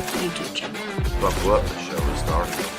YouTube channel. Buckle up, the show is starting.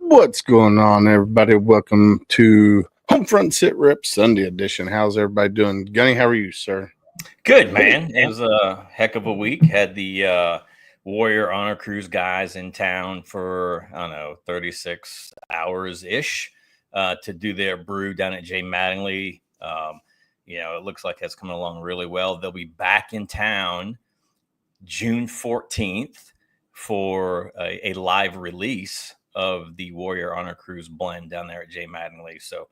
What's going on, everybody? Welcome to HomeFront Sitrep Sunday edition. How's everybody doing? Gunny, how are you, sir? Good, man. It was a heck of a week. Had the Warrior Honor Cruise guys in town for, 36 hours-ish to do their brew down at J. Mattingly. It looks like it's coming along really well. They'll be back in town June 14th for a live release of the Warrior Honor Cruise blend down there at J. Mattingly. So,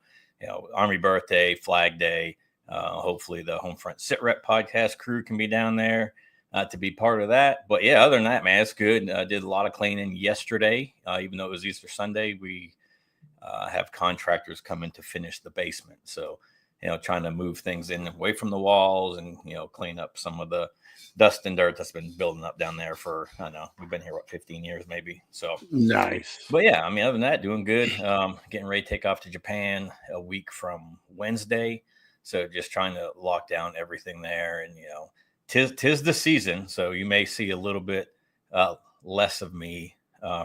Army birthday, Flag Day. Hopefully the Homefront Sitrep podcast crew can be down there to be part of that. But yeah, other than that, man, it's good. Did a lot of cleaning yesterday, even though it was Easter Sunday. We have contractors coming to finish the basement. So, trying to move things in away from the walls and, clean up some of the dust and dirt that's been building up down there for, I don't know, we've been here, 15 years maybe. So nice. But yeah, other than that, doing good. Getting ready to take off to Japan a week from Wednesday. So just trying to lock down everything there. And, tis the season. So you may see a little bit less of me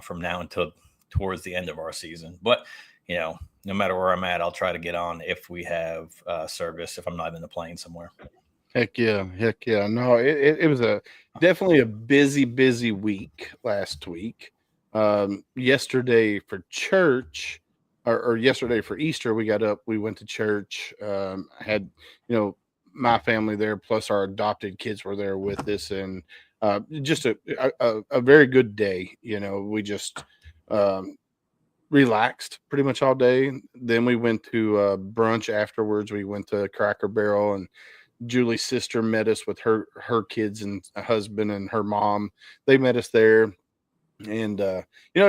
from now until towards the end of our season. But, no matter where I'm at, I'll try to get on if we have service, if I'm not in the plane somewhere. Heck yeah. No, it was definitely a busy week last week. Yesterday for church, or yesterday for Easter, we got up, we went to church, had, my family there, plus our adopted kids were there with us, and just a very good day. We just relaxed pretty much all day. Then we went to brunch afterwards. We went to Cracker Barrel, and Julie's sister met us with her kids and husband and her mom. They met us there. And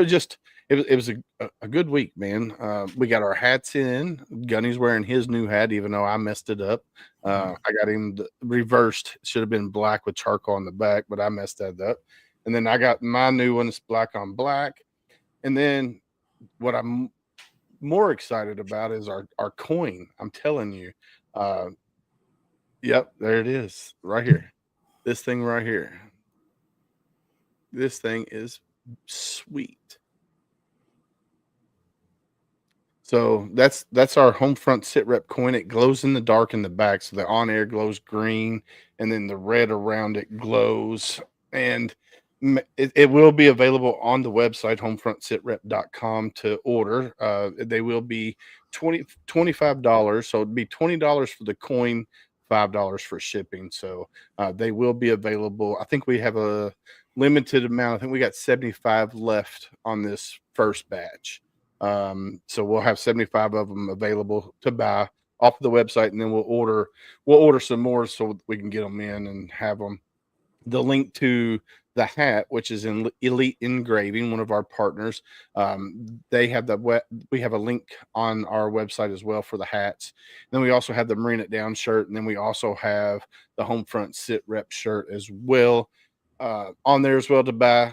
just it was a good week, man. We got our hats in. Gunny's wearing his new hat, even though I messed it up. I got him reversed. It should have been black with charcoal on the back, but I messed that up. And then I got my new one. It's black on black. And then what I'm more excited about is our coin. I'm telling you. Yep, there it is, right here. This thing right here. This thing is sweet. So that's our HomeFront Sitrep coin. It glows in the dark in the back, so the on air glows green, and then the red around it glows. And it will be available on the website homefrontsitrep.com to order. They will be $25, so it'd be $20 for the coin, $5 for shipping. So they will be available. I think we have a limited amount. I think we got 75 left on this first batch. So we'll have 75 of them available to buy off the website, and then we'll order some more so we can get them in and have them. The link to the hat, which is in Elite Engraving, one of our partners, they have we have a link on our website as well for the hats. And then we also have the Marine It Down shirt, and then we also have the Homefront Sit Rep shirt as well on there as well to buy,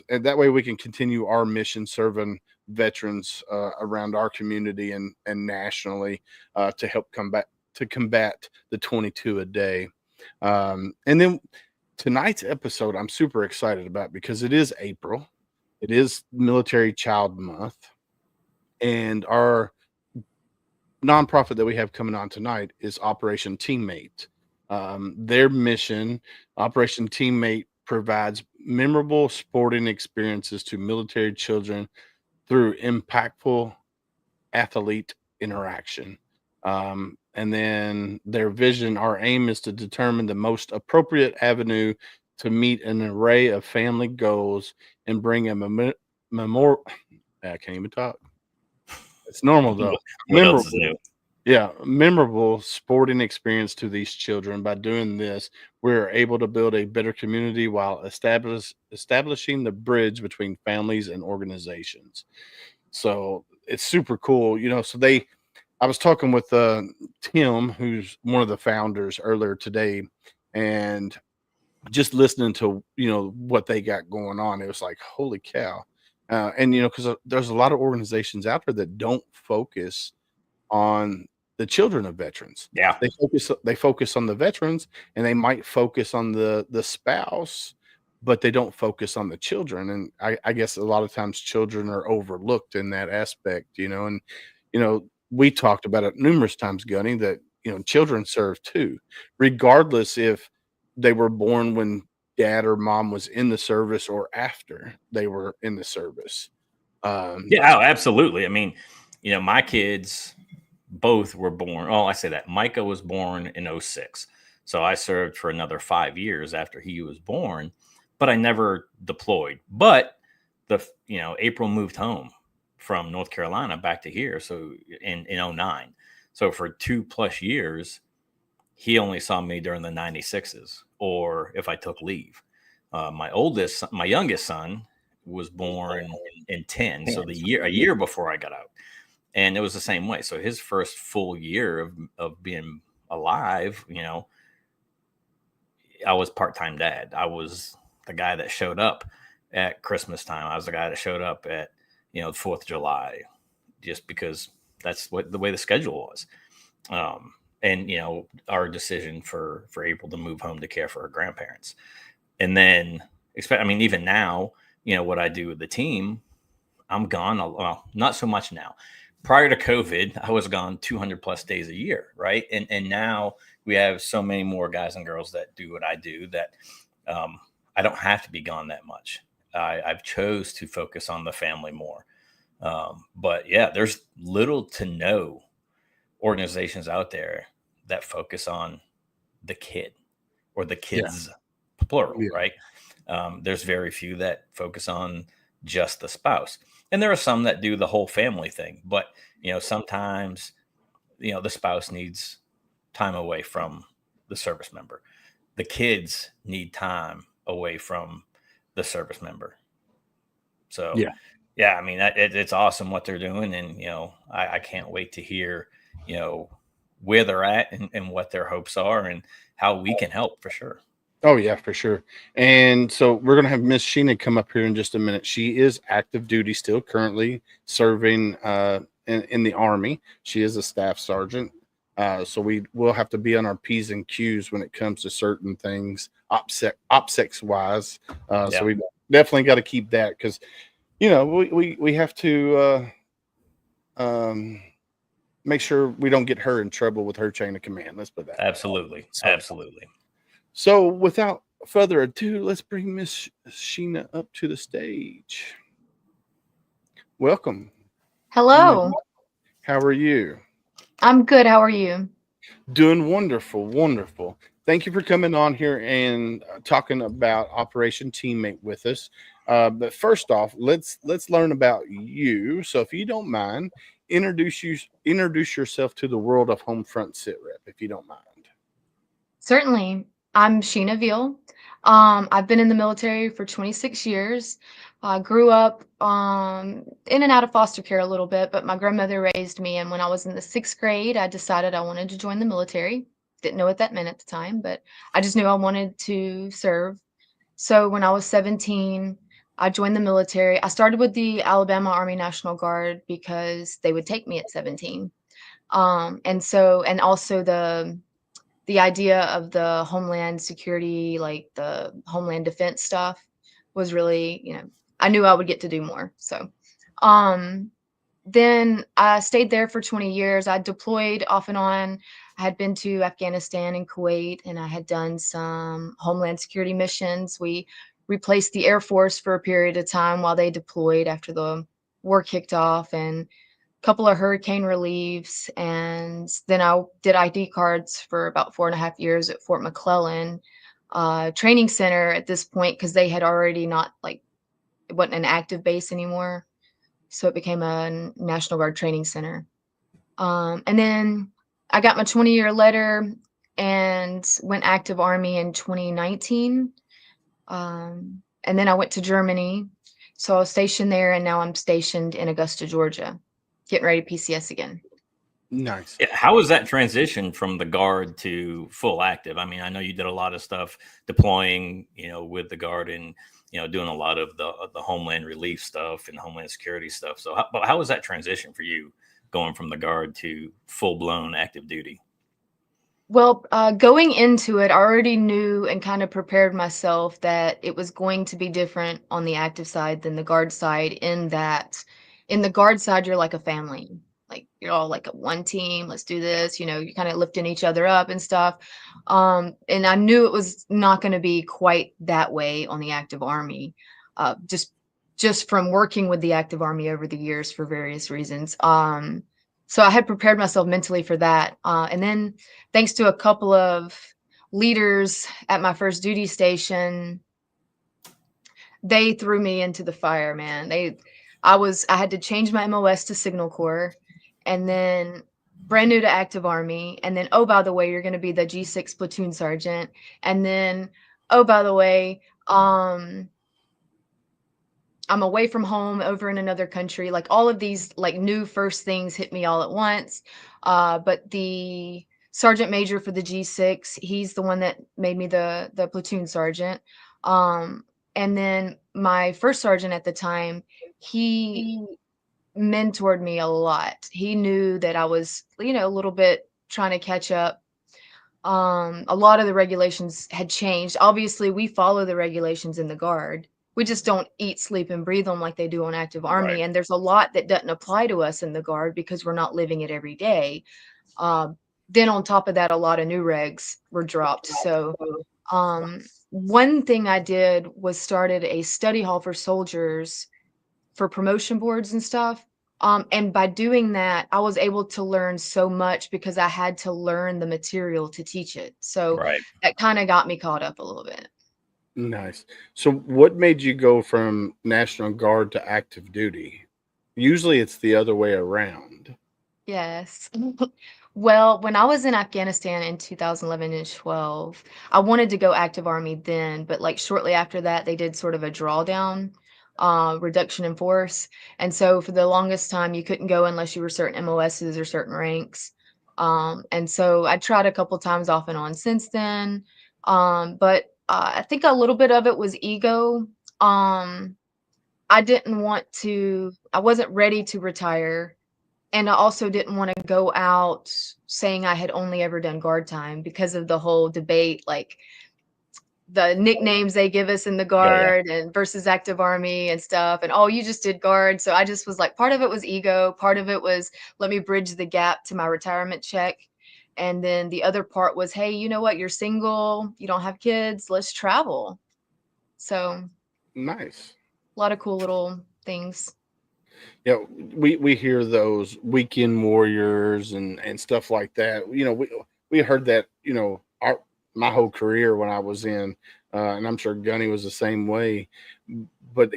and that way we can continue our mission serving veterans around our community and nationally to help combat the 22 a day. And then tonight's episode I'm super excited about because it is April. It is Military Child Month, and our nonprofit that we have coming on tonight is Operation Teammate. Their mission, Operation Teammate, provides memorable sporting experiences to military children through impactful athlete interaction. And then their vision, our aim is to determine the most appropriate avenue to meet an array of family goals and bring a memorial. I can't even talk. It's normal though. What else is new? Yeah, memorable sporting experience to these children. By doing this, we're able to build a better community while establishing the bridge between families and organizations. So it's super cool, So I was talking with Tim, who's one of the founders, earlier today, and just listening to what they got going on. It was like, holy cow! And because there's a lot of organizations out there that don't focus on the children of veterans. Yeah. They focus on the veterans, and they might focus on the spouse, but they don't focus on the children. And I guess a lot of times children are overlooked in that aspect, and we talked about it numerous times, Gunny, that children serve too, regardless if they were born when dad or mom was in the service or after they were in the service. Yeah, absolutely. I mean, my kids both were born. Oh, I say that Micah was born in 06. So I served for another 5 years after he was born, but I never deployed. But April moved home from North Carolina back to here. So in 09. So for 2+ years, he only saw me during the 96s or if I took leave. My youngest son was born in 10. So a year before I got out. And it was the same way. So his first full year of being alive, I was part-time dad. I was the guy that showed up at Christmas time. I was the guy that showed up at, the 4th of July, just because that's the way the schedule was. And, our decision for April to move home to care for her grandparents. And then, even now, what I do with the team, I'm gone. Well, not so much now. Prior to COVID, I was gone 200+ days a year, right? And now we have so many more guys and girls that do what I do that I don't have to be gone that much. I've chose to focus on the family more. But yeah, there's little to no organizations out there that focus on the kid or the kids, plural, right? There's very few that focus on just the spouse. And there are some that do the whole family thing, but sometimes, the spouse needs time away from the service member. The kids need time away from the service member. So, Yeah. yeah, I mean, it's awesome what they're doing, and I can't wait to hear you know where they're at and what their hopes are and how we can help for sure. Oh yeah, for sure. And so we're gonna have Miss Sheena come up here in just a minute. She is active duty still, currently serving in the Army. She is a staff sergeant. So we will have to be on our P's and Q's when it comes to certain things, OPSEC wise. So Yeah, we definitely got to keep that because we have to um, make sure we don't get her in trouble with her chain of command. Let's put that way. absolutely, So absolutely. So, without further ado, let's bring Miss Sheena up to the stage. Welcome. Miss. Hello. How are you? I'm good. How are you? Doing wonderful, wonderful. Thank you for coming on here and talking about Operation Teammate with us. But first off, let's learn about you. So, if you don't mind, introduce yourself to the world of Homefront Sitrep, if you don't mind. Certainly. I'm Sheena Veal. I've been in the military for 26 years. I grew up in and out of foster care a little bit, but my grandmother raised me. And when I was in the 6th grade, I decided I wanted to join the military. Didn't know what that meant at the time, but I just knew I wanted to serve. So when I was 17, I joined the military. I started with the Alabama Army National Guard because they would take me at 17. And also the idea of the homeland security, like the homeland defense stuff was really, I knew I would get to do more. So, um, then I stayed there for 20 years. I deployed off and on. I had been to Afghanistan and Kuwait, and I had done some homeland security missions. We replaced the Air Force for a period of time while they deployed after the war kicked off, and couple of hurricane reliefs, and then I did ID cards for about 4.5 years at Fort McClellan training center at this point because they had already not like it wasn't an active base anymore, so it became a National Guard training center. And then I got my 20-year letter and went active Army in 2019. And then I went to Germany, so I was stationed there, and now I'm stationed in Augusta, Georgia, getting ready to PCS again. Nice. Yeah, how was that transition from the guard to full active? I mean, I know you did a lot of stuff deploying, with the guard and doing a lot of the homeland relief stuff and homeland security stuff. So, how was that transition for you, going from the guard to full blown active duty? Well, going into it, I already knew and kind of prepared myself that it was going to be different on the active side than the guard side, in that in the guard side, you're like a family. Like you're all like a one team, let's do this, you're kind of lifting each other up and stuff. And I knew it was not going to be quite that way on the active Army. Just from working with the active Army over the years for various reasons. So I had prepared myself mentally for that. And then thanks to a couple of leaders at my first duty station, they threw me into the fire, man. I had to change my MOS to Signal Corps, and then brand new to active Army. And then, oh, by the way, you're going to be the G6 platoon sergeant. And then, oh, by the way, I'm away from home over in another country. Like all of these like new first things hit me all at once. But the sergeant major for the G6, he's the one that made me the platoon sergeant. And then my first sergeant at the time, he mentored me a lot. He knew that I was, a little bit trying to catch up. A lot of the regulations had changed. Obviously, we follow the regulations in the Guard. We just don't eat, sleep, and breathe them like they do on active Army. Right. And there's a lot that doesn't apply to us in the Guard because we're not living it every day. Then on top of that, a lot of new regs were dropped. So one thing I did was started a study hall for soldiers for promotion boards and stuff. And by doing that, I was able to learn so much because I had to learn the material to teach it. So Right. that kind of got me caught up a little bit. Nice. So, what made you go from National Guard to active duty? Usually, it's the other way around. Yes. Well, when I was in Afghanistan in 2011 and 12, I wanted to go active Army then, but like shortly after that, they did sort of a drawdown. reduction in force. And so for the longest time, you couldn't go unless you were certain MOSs or certain ranks. And so I tried a couple times off and on since then. But I think a little bit of it was ego. Um, I wasn't ready to retire. And I also didn't want to go out saying I had only ever done guard time because of the whole debate, like the nicknames they give us in the Yeah, yeah. guard and versus active army and stuff. And oh, you just did guard. So I just was like, part of it was ego, part of it was let me bridge the gap to my retirement check. And then the other part was, hey, you know what? You're single, you don't have kids, let's travel. So Nice. a lot of cool little things. Yeah, we hear those weekend warriors and stuff like that. We heard that, my whole career when I was in, and I'm sure Gunny was the same way. But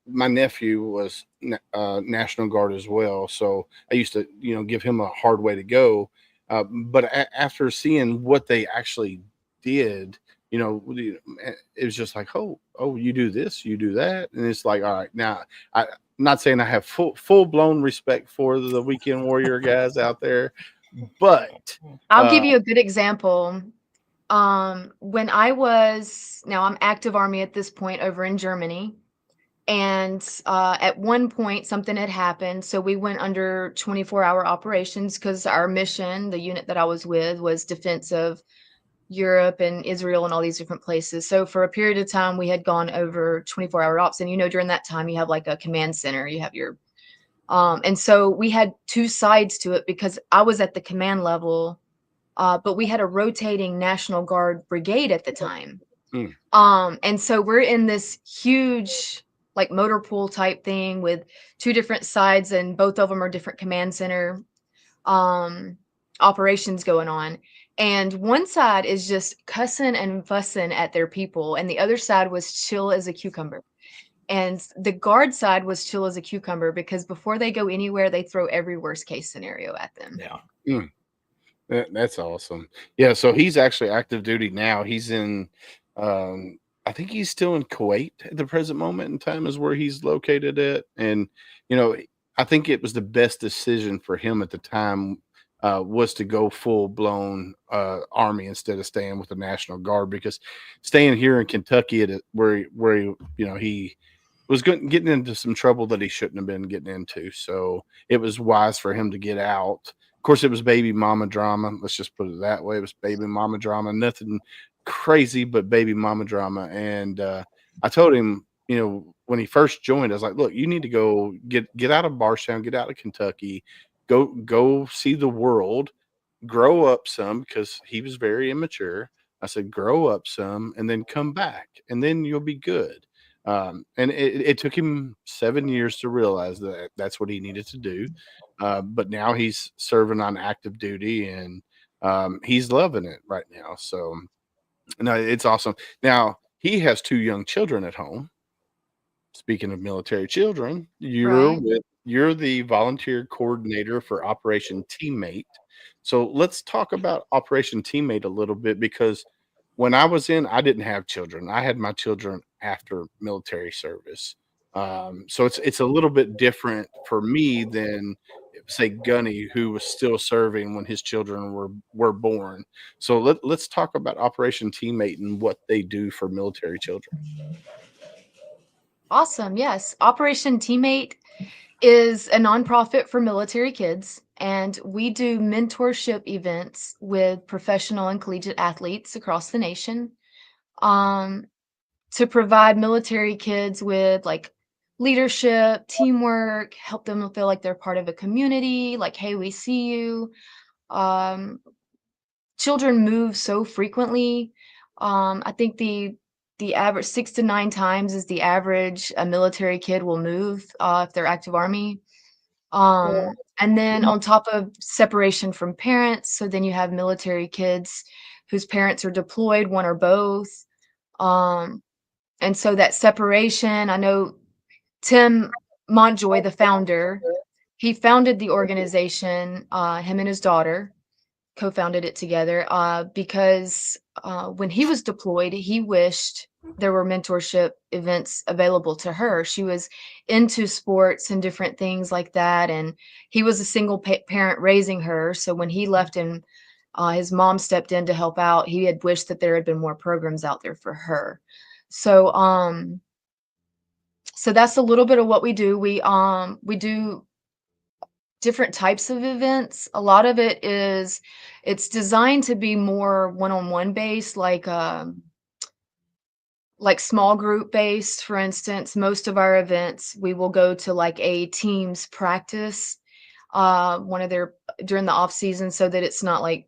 my nephew was National Guard as well, so I used to, give him a hard way to go. But after seeing what they actually did, it was just like, oh, you do this, you do that, and it's like, all right, now I'm not saying I have full blown respect for the weekend warrior guys out there, but I'll uh, give you a good example. When I'm active army at this point over in Germany. And at one point, something had happened. So we went under 24-hour operations because our mission, the unit that I was with, was defense of Europe and Israel and all these different places. So for a period of time, we had gone over 24-hour ops. And, during that time, you have like a command center, you have your, and so we had two sides to it because I was at the command level, but we had a rotating National Guard brigade at the time. mm, And so we're in this huge, like motor pool type thing with two different sides, and both of them are different command center um, operations going on. And one side is just cussing and fussing at their people, and the other side was chill as a cucumber. And the guard side was chill as a cucumber because before they go anywhere, they throw every worst case scenario at them. Yeah. mm, that's awesome. Yeah, so he's actually active duty now. He's in, I think he's still in Kuwait at the present moment in time, is where he's located at. And you know, I think it was the best decision for him at the time, was to go full blown army instead of staying with the National Guard, because staying here in Kentucky where he was getting into some trouble that he shouldn't have been getting into. So it was wise for him to get out. Of course, it was baby mama drama. Let's just put it that way. It was baby mama drama. Nothing crazy, but baby mama drama. And I told him, when he first joined, I was like, look, you need to go get out of Barstown, get out of Kentucky, go see the world, grow up some, because he was very immature. I said, grow up some and then come back, and then you'll be good. And it took him 7 years to realize that that's what he needed to do. But now he's serving on active duty, and he's loving it right now. So no, it's awesome. Now he has two young children at home. Speaking of military children, Right. you're the volunteer coordinator for Operation Teammate. So let's talk about Operation Teammate a little bit, because when I was in, I didn't have children. I had my children after military service. So it's a little bit different for me than, say, Gunny, who was still serving when his children were born. So let's talk about Operation Teammate and what they do for military children. Awesome. Yes. Operation Teammate is a nonprofit for military kids, and we do mentorship events with professional and collegiate athletes across the nation, um, to provide military kids with like leadership, teamwork, help them feel like they're part of a community, like, hey, we see you. Um, Children move so frequently. I think the average 6 to 9 times is the average a military kid will move if they're active army. And then on top of separation from parents, so then you have military kids whose parents are deployed, one or both. Um, and so that separation, I know Tim Montjoy, the founder, he founded the organization, him and his daughter co-founded it together, because when he was deployed, he wished there were mentorship events available to her. She was into sports and different things like that, and he was a single parent raising her, so when he left and his mom stepped in to help out, he had wished that there had been more programs out there for her. So, so that's a little bit of what we do. We do different types of events. A lot of it is it's designed to be more one-on-one based, like small group based. For instance, most of our events, we will go to like a team's practice, one of their during the off season so that it's not like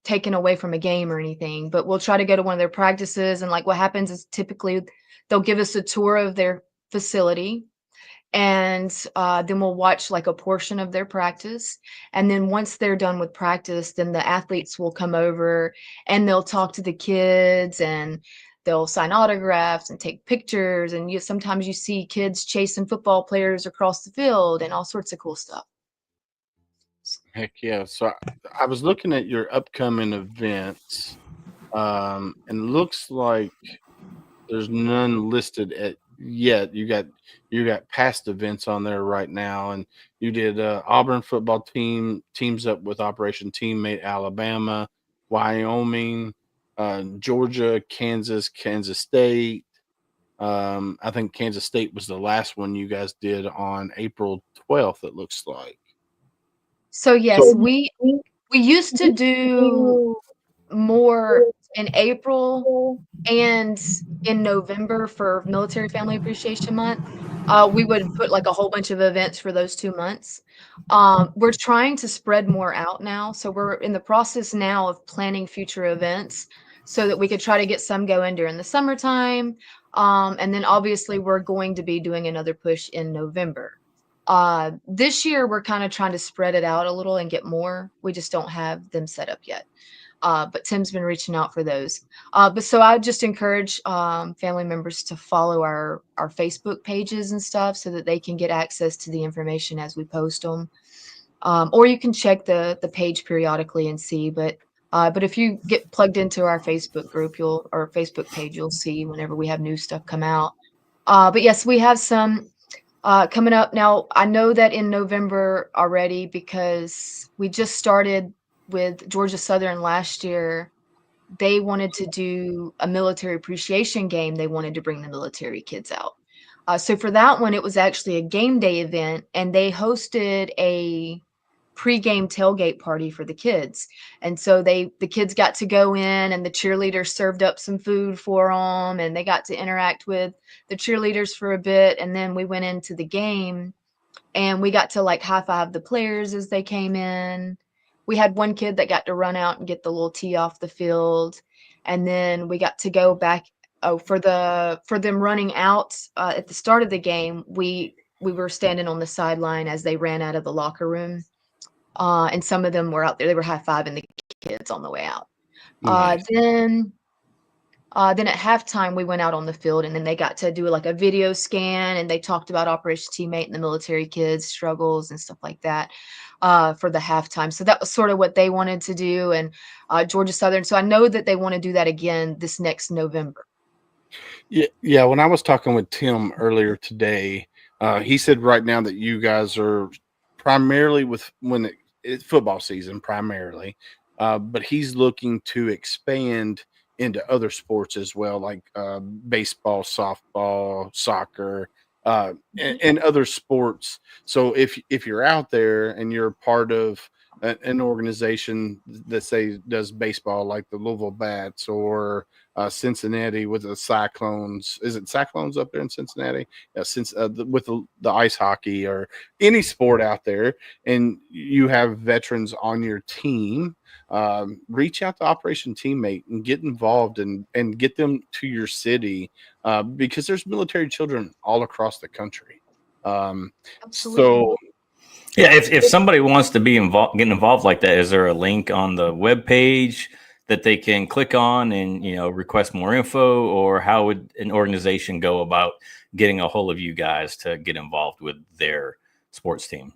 taken away from a game or anything, but we'll try to go to one of their practices, and like what happens is typically they'll give us a tour of their facility, and then we'll watch like a portion of their practice, and then once they're done with practice, then the athletes will come over and they'll talk to the kids, and they'll sign autographs and take pictures, and sometimes you see kids chasing football players across the field and all sorts of cool stuff. Heck yeah. So I was looking at your upcoming events, and looks like there's none listed at yet. You got past events on there right now, and you did Auburn football teams up with Operation Teammate Alabama, Wyoming, Georgia, Kansas State. I think Kansas State was the last one you guys did on April 12th. It looks like. So yes, So we used to do more in April and in November for Military Family Appreciation Month. We would put like a whole bunch of events for those 2 months. We're trying to spread more out now, so we're in the process now of planning future events so that we could try to get some going during the summertime. And then obviously we're going to be doing another push in November. This year we're kind of trying to spread it out a little and get more. We just don't have them set up yet. But Tim's been reaching out for those. But so I just encourage family members to follow our Facebook pages and stuff so that they can get access to the information as we post them. Or you can check the page periodically and see. But if you get plugged into our Facebook group, or Facebook page, you'll see whenever we have new stuff come out. But yes, we have some coming up now. I know that in November already because we just started with Georgia Southern last year. They wanted to do a military appreciation game. They wanted to bring the military kids out. So for that one, it was actually a game day event, and they hosted a pre-game tailgate party for the kids. And so the kids got to go in, and the cheerleaders served up some food for them, and they got to interact with the cheerleaders for a bit. And then we went into the game, and we got to like high five the players as they came in. We had one kid that got to run out and get the little tee off the field, and then we got to go back. Oh, for them running out at the start of the game, we were standing on the sideline as they ran out of the locker room, and some of them were out there. They were high fiving the kids on the way out. Nice. Then at halftime, we went out on the field, and then they got to do like a video scan, and they talked about Operation Teammate and the military kids' struggles and stuff like that for the halftime. So that was sort of what they wanted to do, and Georgia Southern. So I know that they want to do that again this next November. Yeah. When I was talking with Tim earlier today, he said right now that you guys are primarily it's football season primarily, but he's looking to expand into other sports as well, like baseball, softball, soccer, and other sports. So if you're out there and you're part of an organization that say does baseball, like the Louisville Bats, or Cincinnati with the Cyclones. Is it Cyclones up there in Cincinnati? Yeah, since with the ice hockey or any sport out there, and you have veterans on your team, reach out to Operation Teammate and get involved and get them to your city, because there's military children all across the country. Absolutely. So Yeah, if somebody wants to be getting involved like that, is there a link on the web page that they can click on and request more info, or how would an organization go about getting a hold of you guys to get involved with their sports team?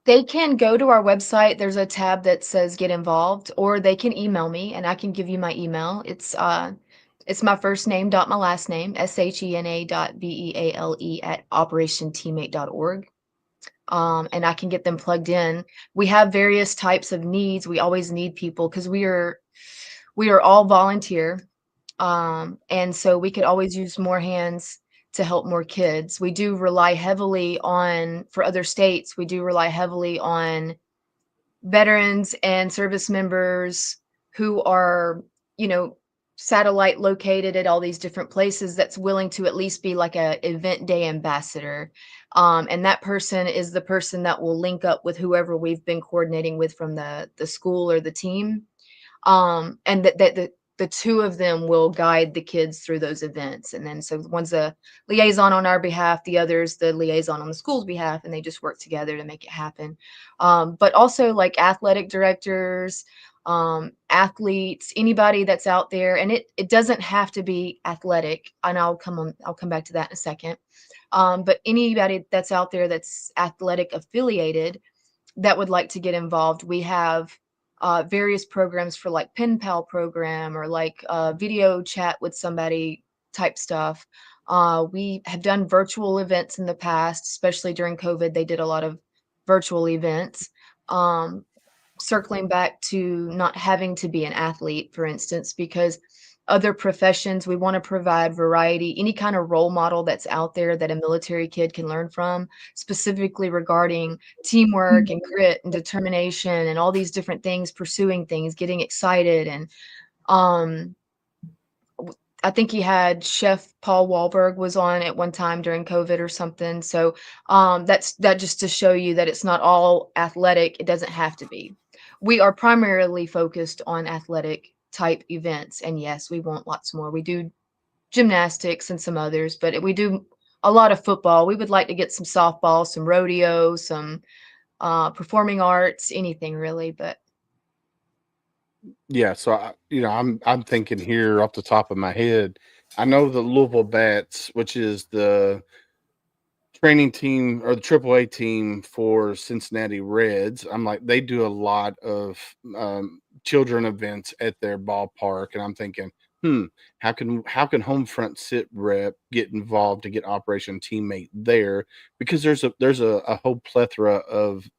They can go to our website. There's a tab that says get involved, or they can email me and I can give you my email. It's It's my first name dot my last name, SHENA.BEALE at operationteammate.org. And I can get them plugged in. We have various types of needs. We always need people because we are all volunteer. And so we could always use more hands to help more kids. We do rely heavily on, for other states, we do rely heavily on veterans and service members who are, you know, satellite located at all these different places that's willing to at least be like a event day ambassador. And that person is the person that will link up with whoever we've been coordinating with from the school or the team. And that the two of them will guide the kids through those events. And then so one's a liaison on our behalf, the other's the liaison on the school's behalf, and they just work together to make it happen. But also like athletic directors, athletes, anybody that's out there, and it doesn't have to be athletic. And I'll come back to that in a second. But anybody that's out there that's athletic affiliated that would like to get involved, we have various programs for like pen pal program or like video chat with somebody type stuff. We have done virtual events in the past, especially during COVID. They did a lot of virtual events. Circling back to not having to be an athlete, for instance, because other professions, we want to provide variety, any kind of role model that's out there that a military kid can learn from, specifically regarding teamwork and grit and determination and all these different things, pursuing things, getting excited. And um, I think he had Chef Paul Wahlberg was on at one time during COVID or something. So that just to show you that it's not all athletic. It doesn't have to be. We are primarily focused on athletic type events. And yes, we want lots more. We do gymnastics and some others, but we do a lot of football. We would like to get some softball, some rodeo, some performing arts, anything really. But Yeah, so I'm thinking here off the top of my head. I know the Louisville Bats, which is the training team or the AAA team for Cincinnati Reds. I'm like, they do a lot of children events at their ballpark, and I'm thinking, how can HomeFront Sitrep get involved to get Operation Teammate there? Because there's a whole plethora of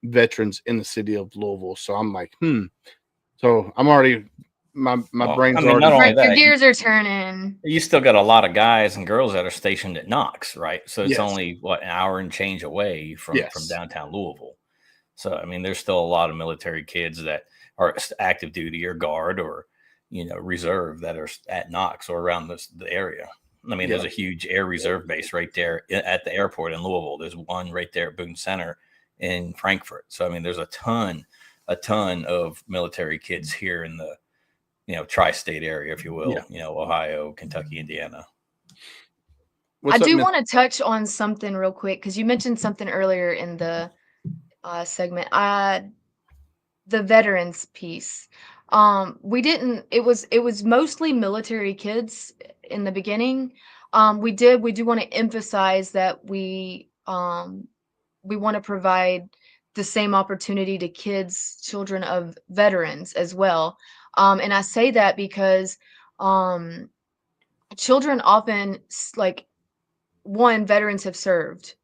veterans in the city of Louisville. So I'm like, So I'm already my Well, I brain's mean, not already only your that, gears are turning. you still got a lot of guys and girls that are stationed at Knox, right? So it's yes, only what, an hour and change away from yes, downtown Louisville. So I mean, there's still a lot of military kids that are active duty or guard or reserve that are at Knox or around the area. I mean, yeah, there's a huge air reserve base right there at the airport in Louisville. There's one right there at Boone Center in Frankfurt. So I mean, there's a ton of military kids here in the tri-state area, if you will. yeah. Ohio, Kentucky, Indiana. I What's up, do Miss? want to touch on something real quick because you mentioned something earlier in the segment. The veterans piece. We didn't. It was mostly military kids in the beginning. We do want to emphasize that we want to provide the same opportunity to kids, children of veterans as well. And I say that because um, children often like one, veterans have served.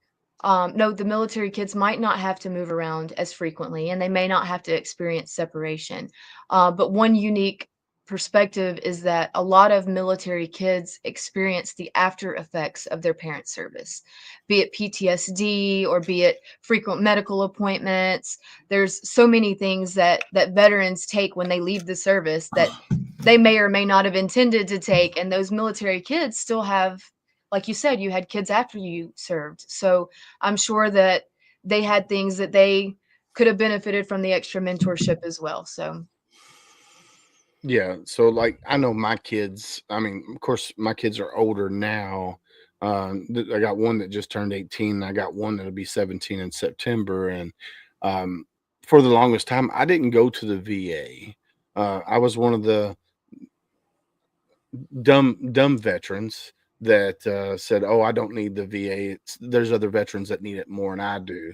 No, the military kids might not have to move around as frequently, and they may not have to experience separation. But one unique perspective is that a lot of military kids experience the after effects of their parents' service, be it PTSD or be it frequent medical appointments. There's so many things that veterans take when they leave the service that they may or may not have intended to take, and those military kids still have, like you said, you had kids after you served. So I'm sure that they had things that they could have benefited from the extra mentorship as well. So Yeah, so like I know my kids. I mean, of course, my kids are older now. I got one that just turned 18. I got one that'll be 17 in September, and um, for the longest time, I didn't go to the VA. I was one of the dumb veterans that said, "Oh, I don't need the VA. There's other veterans that need it more than I do."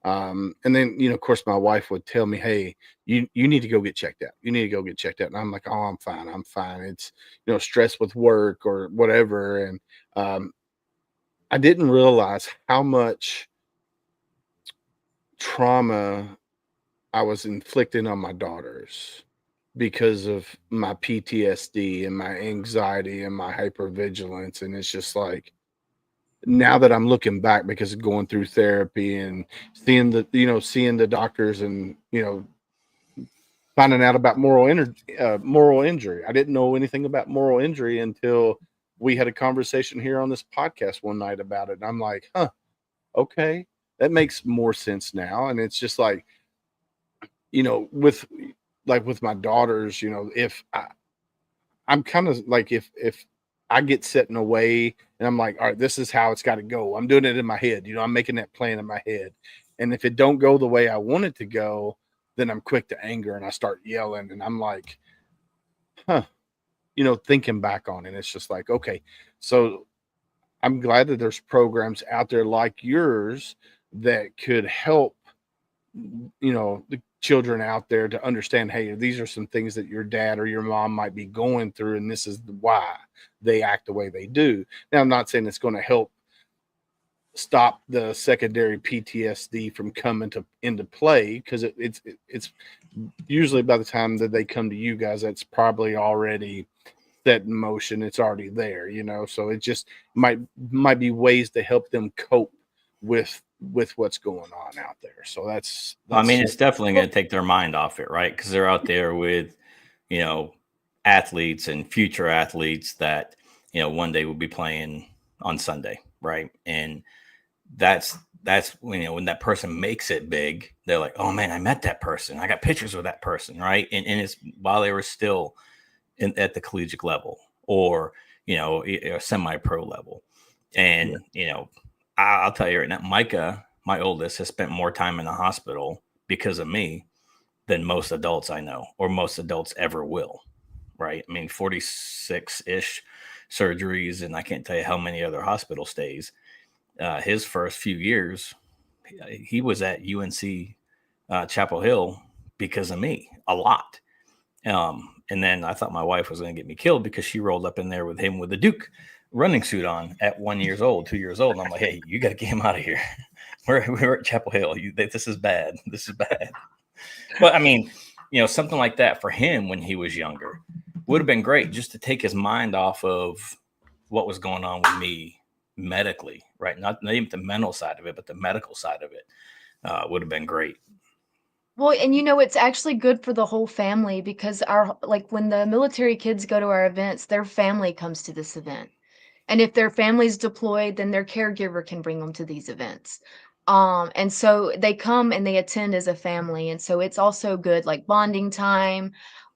And then, of course, my wife would tell me, "Hey, you need to go get checked out. You need to go get checked out." And I'm like, "Oh, I'm fine. I'm fine. It's stress with work or whatever." And um, I didn't realize how much trauma I was inflicting on my daughters because of my PTSD and my anxiety and my hypervigilance. And it's just like now that I'm looking back because of going through therapy and seeing the doctors and finding out about moral injury. I didn't know anything about moral injury until we had a conversation here on this podcast one night about it. And I'm like, huh, okay, that makes more sense now. And it's just like, with my daughters, if I'm kind of like if I get set in a way and I'm like, all right, this is how it's got to go. I'm doing it in my head. I'm making that plan in my head. And if it don't go the way I want it to go, then I'm quick to anger and I start yelling and I'm like, huh, thinking back on it, it's just like, okay, so I'm glad that there's programs out there like yours that could help, the children out there to understand, hey, these are some things that your dad or your mom might be going through, and this is why they act the way they do. Now, I'm not saying it's going to help stop the secondary PTSD from coming into play because it's usually by the time that they come to you guys, that's probably already set in motion. It's already there, so it just might be ways to help them cope with what's going on out there. So that's I mean, it's definitely going to take their mind off it, right? Because they're out there with, athletes and future athletes that, one day will be playing on Sunday, right? And that's when that person makes it big, they're like, oh man, I met that person. I got pictures with that person, right? And it's while they were still at the collegiate level or, a semi-pro level. And, I'll tell you right now, Micah, my oldest, has spent more time in the hospital because of me than most adults I know, or most adults ever will. Right. I mean, 46-ish surgeries, and I can't tell you how many other hospital stays. His first few years, he was at UNC Chapel Hill because of me a lot. And then I thought my wife was going to get me killed because she rolled up in there with him with a Duke running suit on at 1 year old, 2 years old. And I'm like, hey, you got to get him out of here. We're at Chapel Hill. This is bad. This is bad. But I mean, something like that for him when he was younger would have been great just to take his mind off of what was going on with me medically, right? Not even the mental side of it, but the medical side of it would have been great. Well, and it's actually good for the whole family because when the military kids go to our events, their family comes to this event. And if their family's deployed, then their caregiver can bring them to these events. And so they come and they attend as a family. And so it's also good, like bonding time.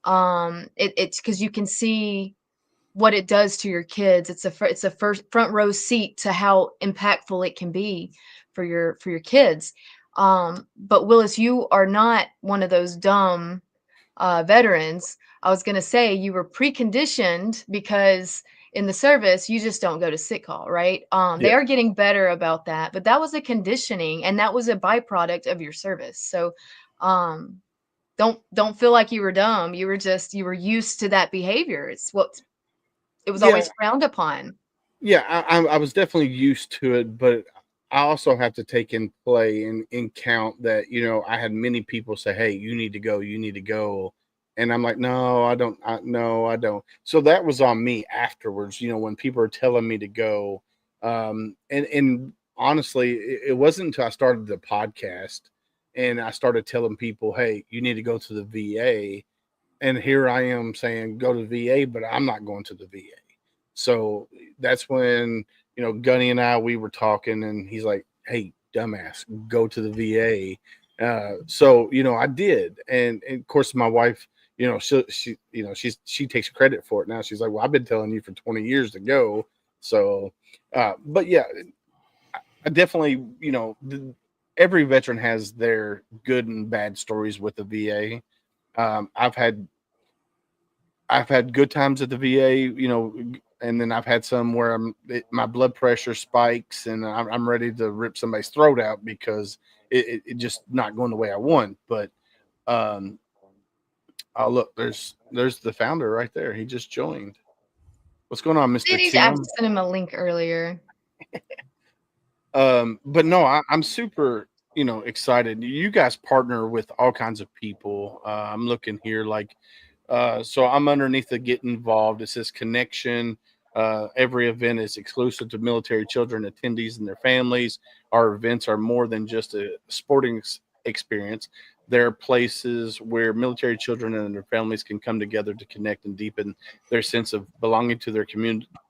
It's because you can see what it does to your kids. It's a first front row seat to how impactful it can be for your kids. But Willis, you are not one of those dumb veterans. I was going to say you were preconditioned because in the service, you just don't go to sick call, right? They are getting better about that, but that was a conditioning and that was a byproduct of your service. So, don't feel like you were dumb. You were used to that behavior. It was always frowned upon. Yeah, I was definitely used to it, but I also have to take in play and in count that I had many people say, "Hey, you need to go, you need to go," and I'm like, "No, I don't. No, I don't." So that was on me afterwards. When people are telling me to go, and honestly, it wasn't until I started the podcast and I started telling people, "Hey, you need to go to the VA," and here I am saying, "Go to the VA," but I'm not going to the VA. So that's when, Gunny and we were talking and he's like, hey, dumbass, go to the VA. So, I did. And of course, my wife, she takes credit for it now. She's like, well, I've been telling you for 20 years to go. So, but yeah, I definitely, every veteran has their good and bad stories with the VA. I've had good times at the VA, and then I've had some where my blood pressure spikes and I'm ready to rip somebody's throat out because it just not going the way I want. But um, oh look, there's the founder right there. He just joined. What's going on, Mr. I Tim? sent him a link earlier. But no, I'm super, excited. You guys partner with all kinds of people. I'm looking here like, so I'm underneath the get involved. It says connection. Every event is exclusive to military children, attendees, and their families. Our events are more than just a sporting experience. They're places where military children and their families can come together to connect and deepen their sense of belonging to their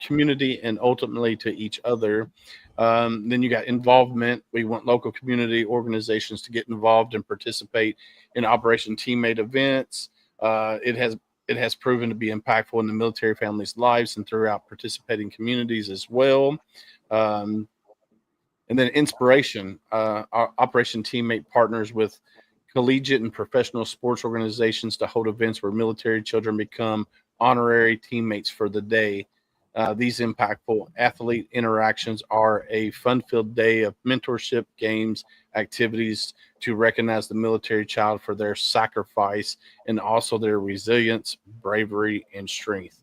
community and ultimately to each other. Then you got involvement. We want local community organizations to get involved and participate in Operation Teammate events. It has proven to be impactful in the military families' lives and throughout participating communities as well. Um, and then inspiration. Our Operation Teammate partners with collegiate and professional sports organizations to hold events where military children become honorary teammates for the day. These impactful athlete interactions are a fun filled day of mentorship, games, activities to recognize the military child for their sacrifice and also their resilience, bravery, and strength.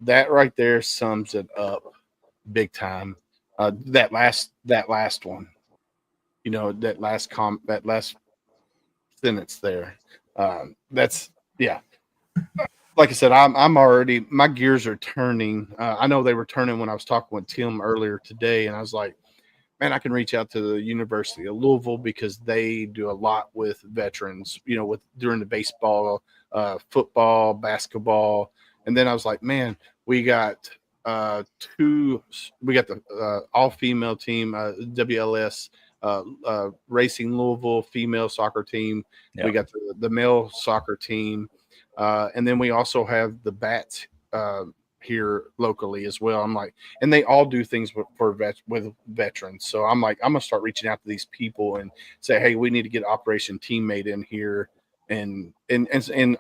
That right there sums it up big time. That last one, that last sentence there. That's yeah. Like I said, I'm already my gears are turning. I know they were turning when I was talking with Tim earlier today, and I was like, man, I can reach out to the University of Louisville because they do a lot with veterans, with during the baseball, football, basketball. And then I was like, man, we got we got the all female team, WLS Racing Louisville female soccer team. Yeah. We got the male soccer team. And then we also have the Bats here locally as well. I'm like, and they all do things with veterans. So I'm like, I'm gonna start reaching out to these people and say, hey, we need to get Operation Teammate in here and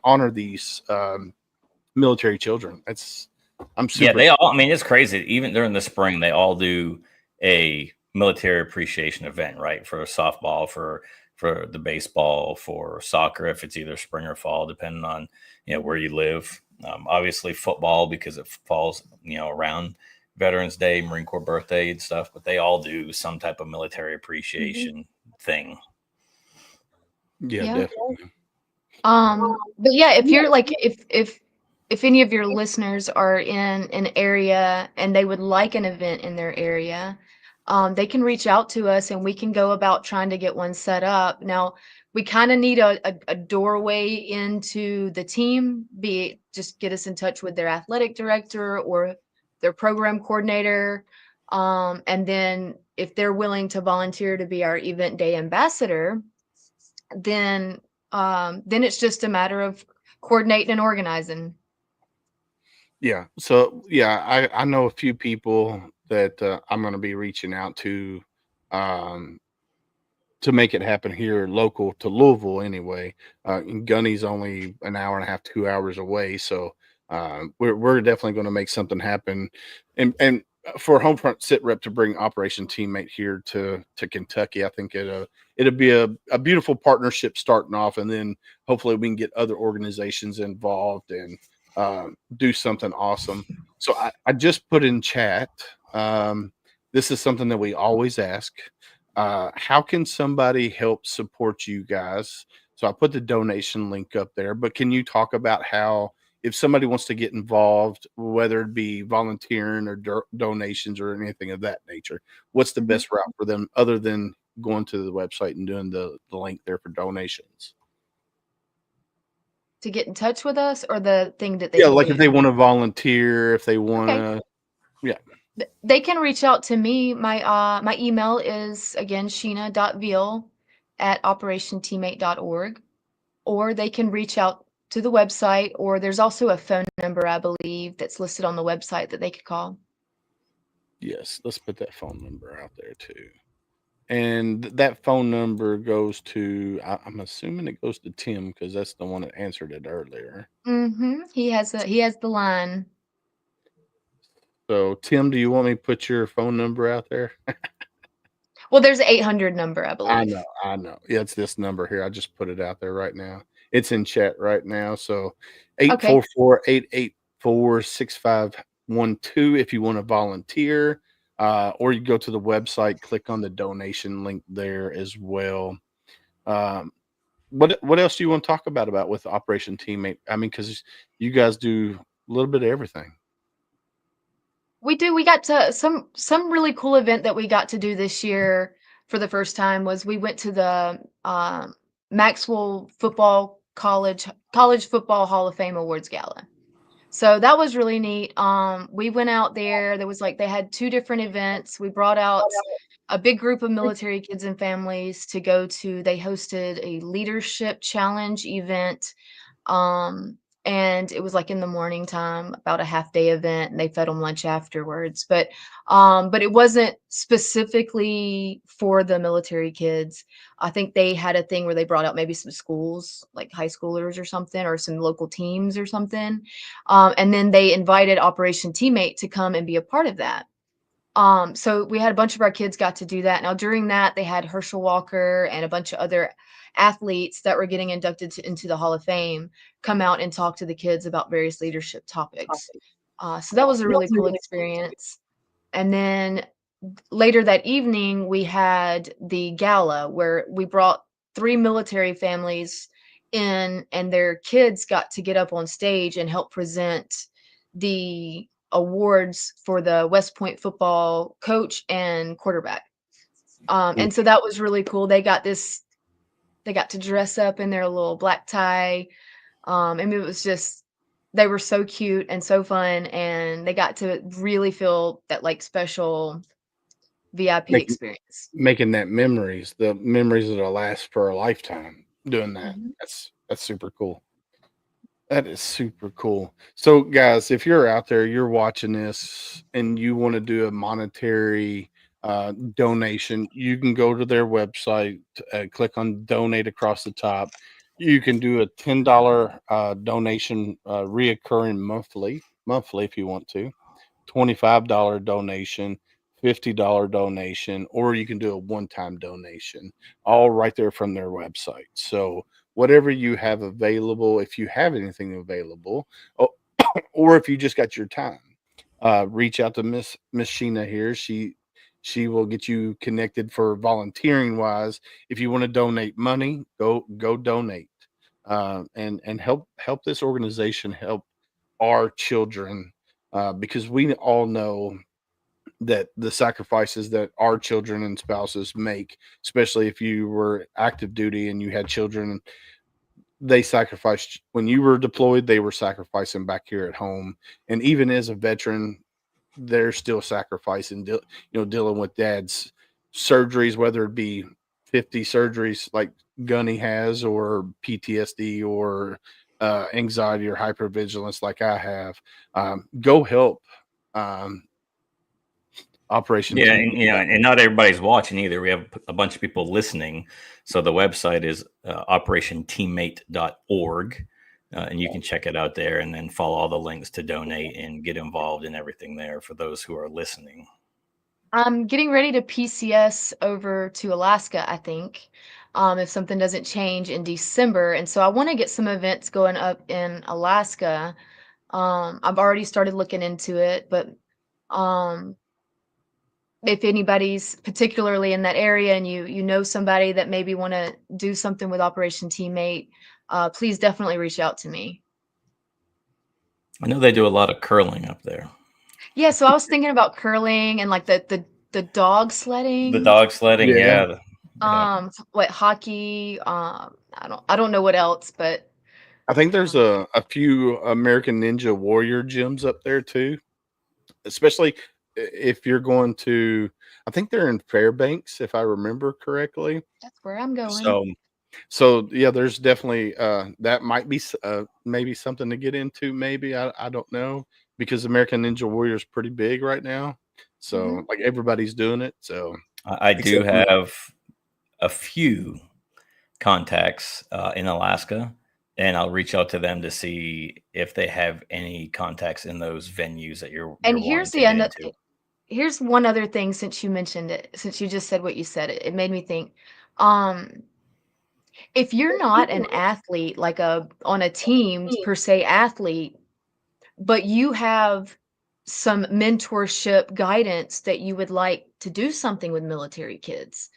honor these military children. I'm Yeah, super. they all. I mean, it's crazy. Even during the spring, they all do a military appreciation event, right? For softball, for the baseball, for soccer, if it's either spring or fall, depending on where you live. Obviously, football because it falls around Veterans Day, Marine Corps birthday and stuff. But they all do some type of military appreciation thing. Yeah, Yeah. definitely. But yeah, if you're like if any of your listeners are in an area and they would like an event in their area, they can reach out to us and we can go about trying to get one set up. Now, we kind of need a doorway into the team, be it just get us in touch with their athletic director or their program coordinator. And then if they're willing to volunteer to be our event day ambassador, then it's just a matter of coordinating and organizing. Yeah. So yeah, I know a few people that I'm going to be reaching out um, to make it happen here local to Louisville anyway. And Gunny's only an hour and a half, 2 hours away. So we're definitely going to make something happen. And for Homefront Sitrep to bring Operation Teammate here to Kentucky, I think it'll be a beautiful partnership starting off, and then hopefully we can get other organizations involved and do something awesome. So I just put in chat. This is something that we always ask. How can somebody help support you guys? So I put the donation link up there, but can you talk about how, if somebody wants to get involved, whether it be volunteering or donations or anything of that nature, what's the best route for them other than going to the website and doing the link there for donations? To get in touch with us, or the thing that they Yeah, can like if do? they want to volunteer, if they want Okay. to, yeah. They can reach out to me. My email is again sheena.veal@operationteammate.org, or they can reach out to the website, or there's also a phone number, I believe, that's listed on the website that they could call. Yes, let's put that phone number out there too. And that phone number goes to, I'm assuming it goes to Tim because that's the one that answered it earlier. He has the line. So, Tim, do you want me to put your phone number out there? Well, there's an 800 number, I I believe. know, I know. Yeah, it's this number here. I just put it out there right now. It's in chat right now. So Okay. 844-884-6512 if you want to volunteer. Or you go to the website, click on the donation link there as well. Um, what else do you want to talk about with Operation Teammate? I mean, because you guys do a little bit of everything. We do. We got to some really cool event that we got to do this year for the first time was we went to the Maxwell Football College Football Hall of Fame Awards Gala. So that was really neat. We went out there. There was like they had two different events. We brought out a big group of military kids and families to go to. They hosted a leadership challenge event. Um, and it was like in the morning time, about a half day event, and they fed them lunch afterwards. But it wasn't specifically for the military kids. I think they had a thing where they brought out maybe some schools, like high schoolers or something, or some local teams or something. And then they invited Operation Teammate to come and be a part of that. So we had a bunch of our kids got to do that. Now during that, they had Herschel Walker and a bunch of other athletes that were getting inducted into the Hall of Fame come out and talk to the kids about various leadership topics. So that was a really cool experience. And then later that evening, we had the gala where we brought three military families in, and their kids got to get up on stage and help present the awards for the West Point football coach and quarterback. And so that was really cool. They got to dress up in their little black tie. And it was just, they were so cute and so fun. And they got to really feel that like special VIP Making experience. making that memories, the memories that'll last for a lifetime doing that. Mhm. That's super cool. That is super cool. So, guys, if you're out there, you're watching this, and you want to do a monetary donation, you can go to their website, click on donate across the top. You can do a $10 donation, reoccurring monthly if you want to. $25 donation, $50 donation, or you can do a one-time donation, all right there from their website. So whatever you have available, if you have anything available, or if you just got your time, reach out to Miss Sheena here. She will get you connected for volunteering wise. If you want to donate money, go donate, and help this organization help our children, because we all know that the sacrifices that our children and spouses make, especially if you were active duty and you had children, they sacrificed when you were deployed, they were sacrificing back here at home. And even as a veteran, they're still sacrificing, dealing with dad's surgeries, whether it be 50 surgeries like Gunny has, or PTSD, or anxiety or hypervigilance like I have. Go help. Um, Operation Yeah, Team. and and not everybody's watching either. We have a bunch of people listening. So the website is operationteammate.org. And you can check it out there and then follow all the links to donate and get involved in everything there for those who are listening. I'm getting ready to PCS over to Alaska, I think, if something doesn't change in December. And so I want to get some events going up in Alaska. I've already started looking into it, but um, if anybody's particularly in that area and you know somebody that maybe want to do something with Operation Teammate, please definitely reach out to me. I know they do a lot of curling up there. Yeah, so I was thinking about curling and like the dog The sledding. dog sledding, Yeah. What hockey? I don't know what else, but I think there's a few American Ninja Warrior gyms up there too, especially if you're going to, I think they're in Fairbanks, if I remember correctly. that's where I'm going. So yeah, there's definitely that might be maybe something to get into. Maybe I don't know, because American Ninja Warrior is pretty big right now. So Mhm. like everybody's doing it. So I do except for me. have a few contacts in Alaska, and I'll reach out to them to see if they have any contacts in those venues that you're And wanting here's to the get other into. here's one other thing since you mentioned it, since you just said what you said, it made me think. Um, if you're not an athlete, like a on a team per se athlete, but you have some mentorship guidance that you would like to do something with military kids,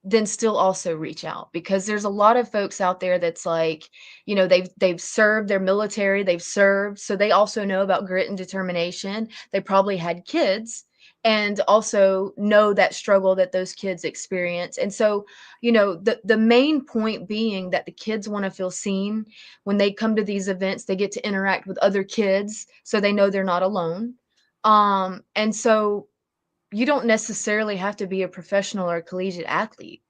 then still also reach out because there's a lot of folks out there that's like, they've served their military, they've served, so they also know about grit and determination. They probably had kids and also know that struggle that those kids experience. And so, the main point being that the kids want to feel seen. When they come to these events, they get to interact with other kids so they know they're not alone. And so you don't necessarily have to be a professional or collegiate athlete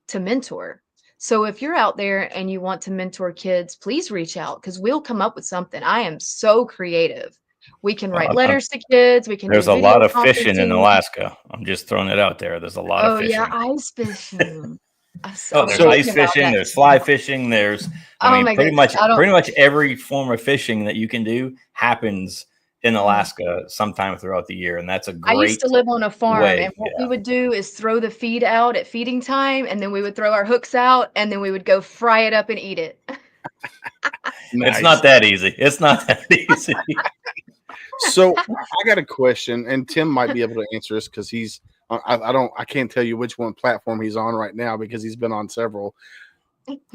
to mentor. So if you're out there and you want to mentor kids, please reach out because we'll come up with something. I am so creative. We can write letters to kids. We can do There's a video lot of fishing in conferencing. Alaska. I'm just throwing it out there. There's a lot of Oh yeah, fishing. ice fishing. I Oh, was there's So thinking ice about fishing, that there's too. fly fishing, there's I Oh mean my goodness, I don't. pretty much every form of fishing that you can do happens in Mm. Alaska sometime throughout the year, and that's a I used to great live on a farm, and way. what we Yeah. would do is throw the feed out at feeding time, and then we would throw our hooks out, and then we would go fry it up and eat it. It's nice. not that easy. It's not that easy. So I got a question, and Tim might be able to answer this because he's I can't tell you which one platform he's on right now because he's been on several.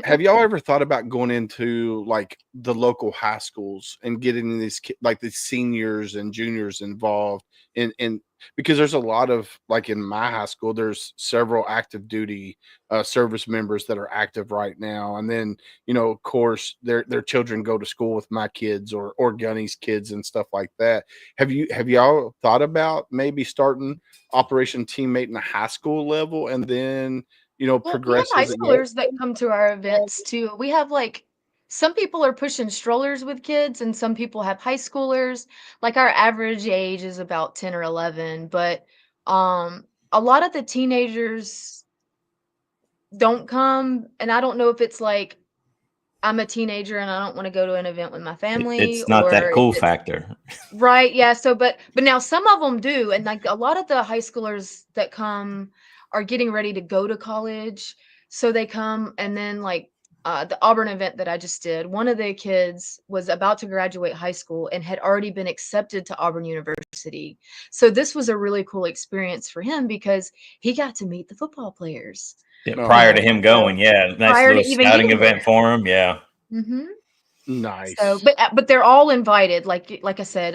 Have y'all ever thought about going into like the local high schools and getting like the seniors and juniors involved in because there's a lot of like in my high school there's several active duty service members that are active right now, and then of course their children go to school with my kids or Gunny's kids and stuff like that. Have y'all thought about maybe starting Operation Teammate in the high school level and then Well, we have progress high as it goes? schoolers that come to our events too. We have like some people are pushing strollers with kids and some people have high schoolers. Like our average age is about 10 or 11, but a lot of the teenagers don't come, and I don't know if it's like I'm a teenager and I don't want to go to an event with my family, It's not that or if cool it's factor. right, yeah, so but now some of them do, and, like, a lot of the high schoolers that come are getting ready to go to college, so they come and then, like, the Auburn event that I just did, one of the kids was about to graduate high school and had already been accepted to Auburn University, so this was a really cool experience for him because he got to meet the football players, Yeah, Oh, prior wow. to him so going, yeah, nice prior to little even scouting getting event there. for him. Yeah. Mhm. So, Nice. but they're all invited, like I said,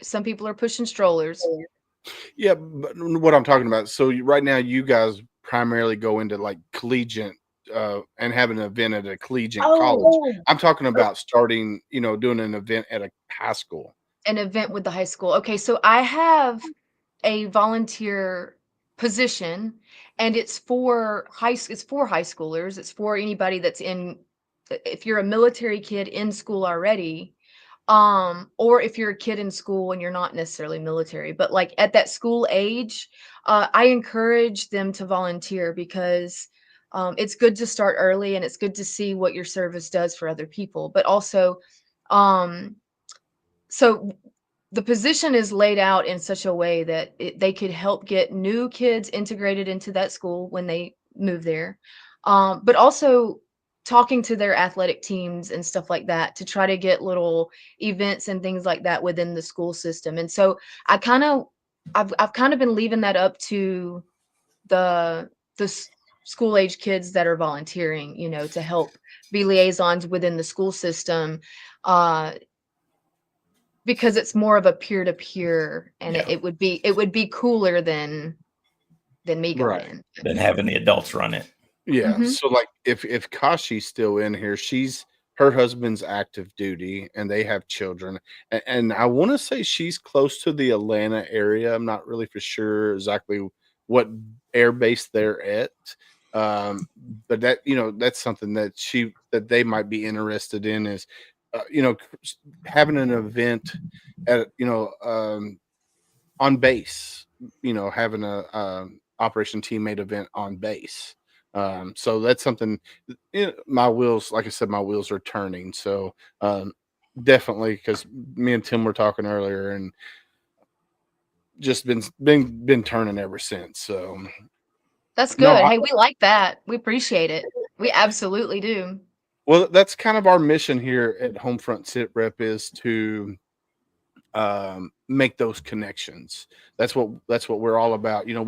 some people are pushing strollers. Yeah, but what I'm talking about. So right now, you guys primarily go into like collegiate and have an event at a collegiate college. Oh, I'm talking about starting, doing an event at a high school. an event with the high school. Okay, so I have a volunteer position, and it's for high schoolers. It's for anybody that's if you're a military kid in school already, or if you're a kid in school and you're not necessarily military, but like at that school age, I encourage them to volunteer because it's good to start early and it's good to see what your service does for other people. But also, um, so the position is laid out in such a way that they could help get new kids integrated into that school when they move there, but also talking to their athletic teams and stuff like that to try to get little events and things like that within the school system. And so I kind of, I've kind of been leaving that up to the school age kids that are volunteering, to help be liaisons within the school system. Uh, because it's more of a peer to peer, and Yeah. it would be cooler than me going Right. in. Than having the adults run it. Yeah. Mhm. So like if Kashi's still in here, her husband's active duty and they have children. And I want to say she's close to the Atlanta area. I'm not really for sure exactly what air base they're at. Um, but that's something that they might be interested in is having an event at on base, having a Operation Teammate event on base. So that's something. My wheels, like I said, my wheels are turning. So definitely, because me and Tim were talking earlier, and just been turning ever since. So That's no, good. Hey, we like that. We appreciate it. We absolutely do. well, that's kind of our mission here at HomeFront Sitrep is to make those connections. That's what we're all about. We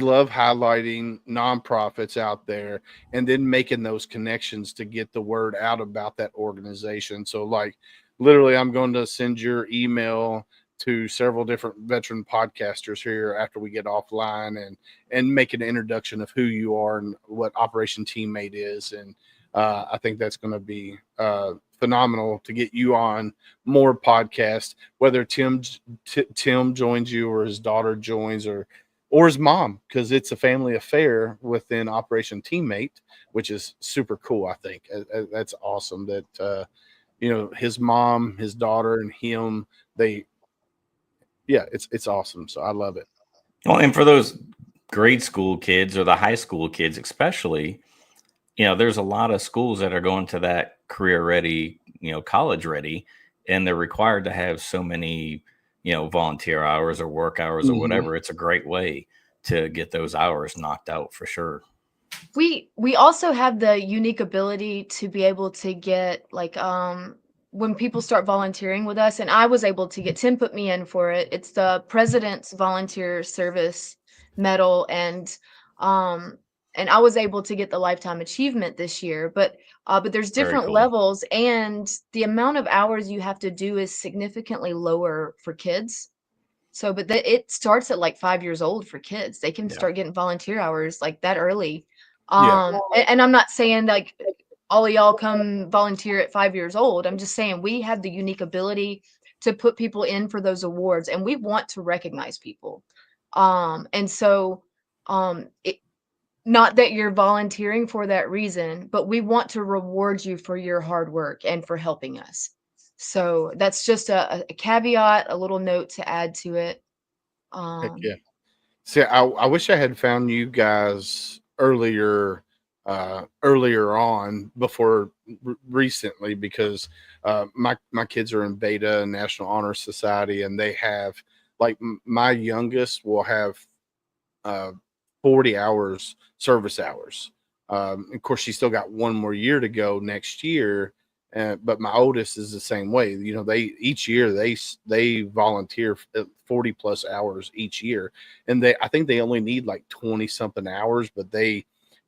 love highlighting nonprofits out there and then making those connections to get the word out about that organization. So like literally I'm going to send your email to several different veteran podcasters here after we get offline and make an introduction of who you are and what Operation Teammate is. And I think that's going to be phenomenal to get you on more podcasts, whether Tim joins you or his daughter joins or his mom, because it's a family affair within Operation Teammate, which is super cool. I think that's awesome that his mom, his daughter, and him, it's awesome. So I love it. Well, and for those grade school kids or the high school kids, especially, there's a lot of schools that are going to that career ready, college ready, and they're required to have so many, volunteer hours or work hours or whatever. It's a great way to get those hours knocked out for sure. We also have the unique ability to be able to get like when people start volunteering with us, and I was able to get Tim put me in for it. It's the President's Volunteer Service Medal, um and I was able to get the lifetime achievement this year. But there's Very different cool. levels, and the amount of hours you have to do is significantly lower for kids. So, but it starts at like 5 years old for kids. They can Yeah. start getting volunteer hours like that early. Yeah. And I'm not saying like all of y'all come volunteer at 5 years old. I'm just saying we have the unique ability to put people in for those awards, and we want to recognize people. And so, not that you're volunteering for that reason, but we want to reward you for your hard work and for helping us. So that's just a caveat, a little note to add to it. Heck yeah. See, I wish I had found you guys earlier on before recently, because my kids are in Beta and National Honor Society, and they have like my youngest will have uh, 40 hours service hours. Of course, she's still got one more year to go next year. But my oldest is the same way. They each year they volunteer 40 plus hours each year, and I think they only need like 20 something hours. But of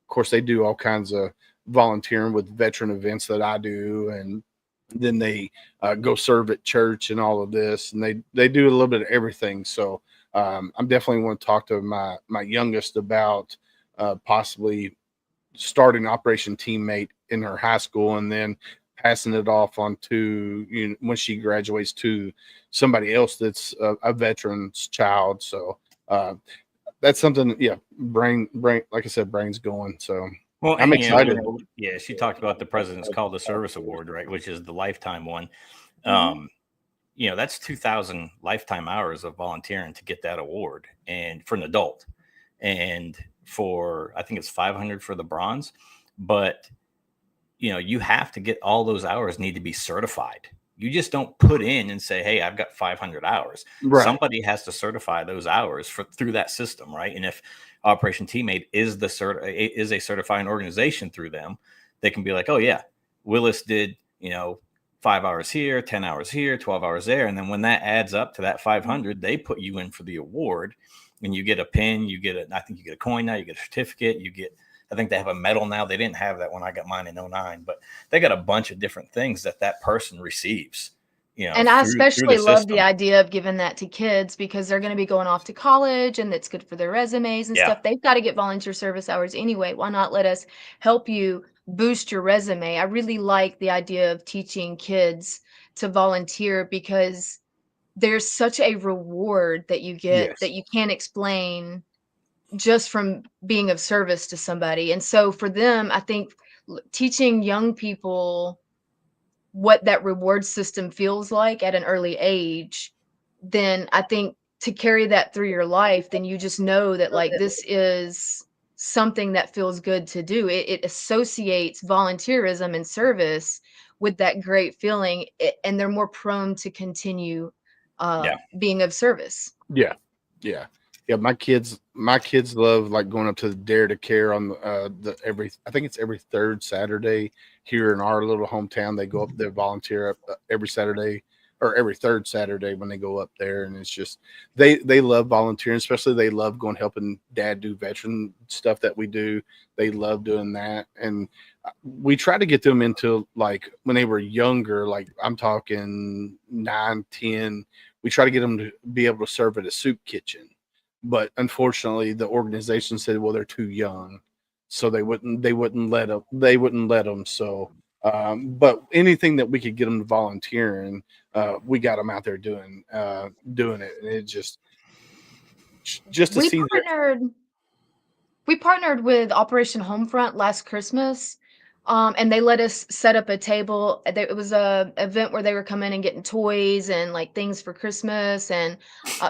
course, they do all kinds of volunteering with veteran events that I do, and then they go serve at church and all of this, and they do a little bit of everything. So I'm definitely want to talk to my youngest about possibly starting Operation Teammate in her high school, and then passing it off on to when she graduates to somebody else that's a veteran's child. So that's something. Yeah, brain. Like I said, brain's going. So Well, I'm and excited. she talked about the President's Call to Service Award, right, which is the lifetime one. That's 2,000 lifetime hours of volunteering to get that award, and for an adult, and for I think it's 500 for the bronze. But you have to get all those hours need to be certified. You just don't put in and say, hey, I've got 500 hours. Right. Somebody has to certify those hours through that system, right? And if Operation Teammate is a certifying organization through them, they can be like, oh yeah, Willis did 5 hours here, 10 hours here, 12 hours there, and then when that adds up to that 500, they put you in for the award, and you get a pin, I think you get a coin now, you get a certificate, I think they have a medal now. They didn't have that when I got mine in 09, but they got a bunch of different things that person receives. And I especially love system. the idea of giving that to kids, because they're going to be going off to college, and it's good for their resumes and stuff. They've got to get volunteer service hours anyway. Why not let us help you boost your resume? I really like the idea of teaching kids to volunteer, because there's such a reward that you get that you can't explain just from being of service to somebody. And so for them, I think teaching young people what that reward system feels like at an early age, then I think to carry that through your life, then you just know that like this is something that feels good to do. It associates volunteerism and service with that great feeling, and they're more prone to continue being of service. Yeah. Yeah. Yeah, my kids love like going up to the Dare to Care on the every I think it's every third Saturday here in our little hometown. They go up there volunteer up every Saturday or every third Saturday when they go up there, and it's just they love volunteering. Especially they love going helping Dad do veteran stuff that we do. They love doing that, and we try to get them into like when they were younger. Like I'm talking 9, 10. We try to get them to be able to serve at a soup kitchen, but unfortunately the organization said, well, they're too young, so they wouldn't let them. So but anything that we could get them to volunteer in, we got them out there doing it, and it just to We see their partnered We partnered with Operation Homefront last Christmas, and they let us set up a table. It was a event where they were coming and getting toys and like things for Christmas and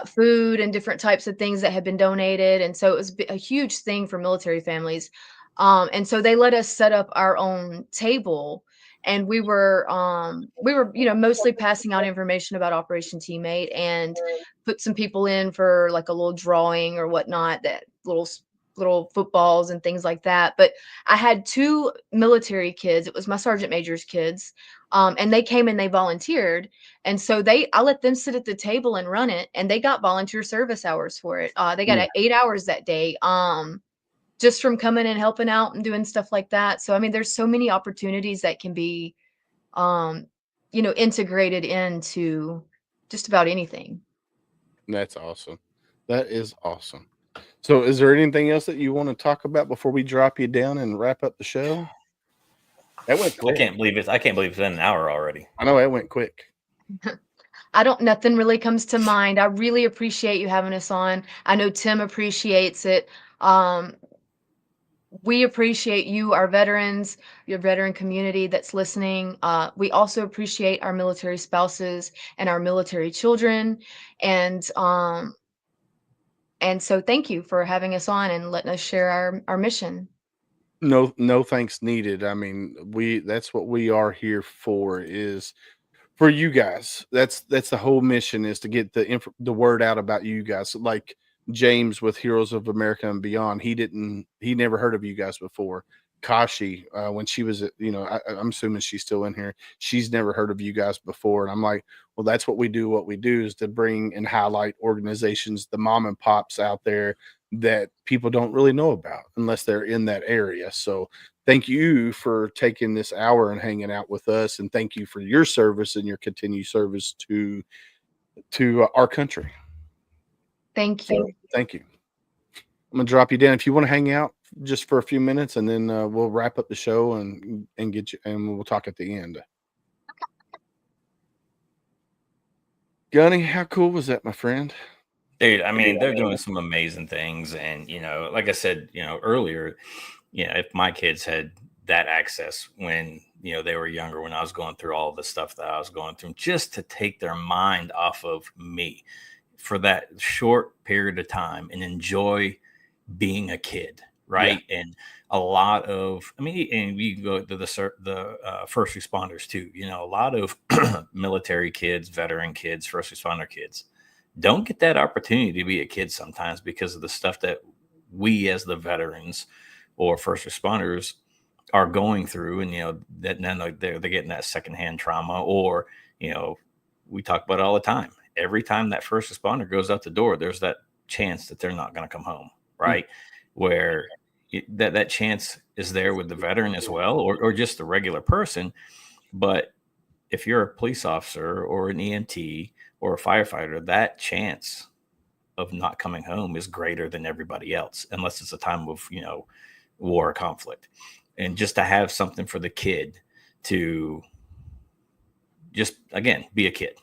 food and different types of things that had been donated. And so it was a huge thing for military families. And so they let us set up our own table, and we were mostly passing out information about Operation Teammate and put some people in for like a little drawing or whatnot, that little footballs and things like that. But I had 2 military kids, it was my sergeant major's kids, and they came and they volunteered, and so I let them sit at the table and run it, and they got volunteer service hours for it. They got, yeah. 8 hours that day, just from coming and helping out and doing stuff like that. So, I mean, there's so many opportunities that can be, um, integrated into just about anything. That's awesome. That is awesome. So is there anything else that you want to talk about before we drop you down and wrap up the show? That went I quick. can't believe it. I can't believe it's been an hour already. I know it went quick. Nothing really comes to mind. I really appreciate you having us on. I know Tim appreciates it. Um, we appreciate you, our veterans, your veteran community that's listening. We also appreciate our military spouses and our military children. And so thank you for having us on and letting us share our mission. No thanks needed. I mean, that's what we are here for, is for you guys. That's the whole mission, is to get the word out about you guys. Like James with Heroes of America and Beyond, he never heard of you guys before. Kashi, when she was I'm assuming she's still in here, she's never heard of you guys before. And I'm like, well, that's what we do. What we do is to bring and highlight organizations, the mom and pops out there that people don't really know about unless they're in that area. So thank you for taking this hour and hanging out with us, and thank you for your service and your continued service to our country. Thank you. Thank you. I'm gonna drop you down if you want to hang out just for a few minutes, and then we'll wrap up the show and get you, and we'll talk at the end. Gunny, how cool was that, my friend? Dude, I mean, they're doing some amazing things. And, like I said, earlier, if my kids had that access when, they were younger, when I was going through all the stuff that I was going through, just to take their mind off of me for that short period of time and enjoy being a kid. Right. Yeah. And a lot of, I mean, and we go to the first responders too, a lot of military kids, veteran kids, first responder kids don't get that opportunity to be a kid sometimes because of the stuff that we as the veterans or first responders are going through. And, that then they're getting that secondhand trauma, or, we talk about it all the time. Every time that first responder goes out the door, there's that chance that they're not going to come home. Right. Where that chance is there with the veteran as well, or just the regular person. But if you're a police officer or an EMT or a firefighter, that chance of not coming home is greater than everybody else, unless it's a time of, war or conflict. And just to have something for the kid to just, again, be a kid.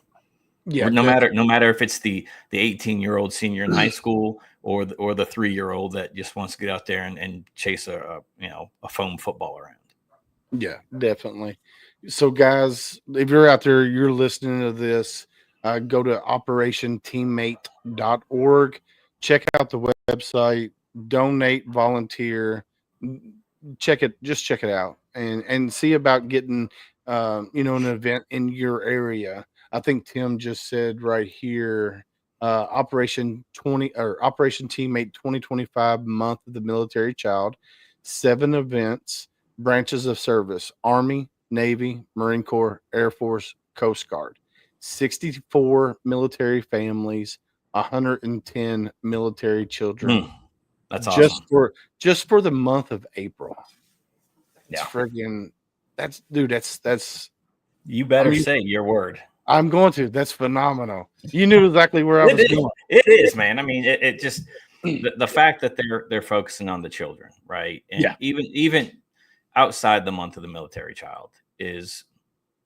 Yeah. No matter if it's the 18-year-old senior in high school or the 3-year-old that just wants to get out there and chase a foam football around. Yeah, definitely. So guys, if you're out there, you're listening to this, go to operationteammate.org, check out the website, donate, volunteer, check it out, and see about getting an event in your area. I think Tim just said right here, Operation Teammate 2025 Month of the Military Child, 7 events, branches of service: Army, Navy, Marine Corps, Air Force, Coast Guard, 64 military families, 110 military children, That's just awesome. for the month of April. It's Yeah. friggin' that's You better I mean, say your word. I'm going to. That's phenomenal. You knew exactly where I It was is. going. It is, man. I mean, it just the fact that they're focusing on the children, right? And Yeah. even outside the month of the military child is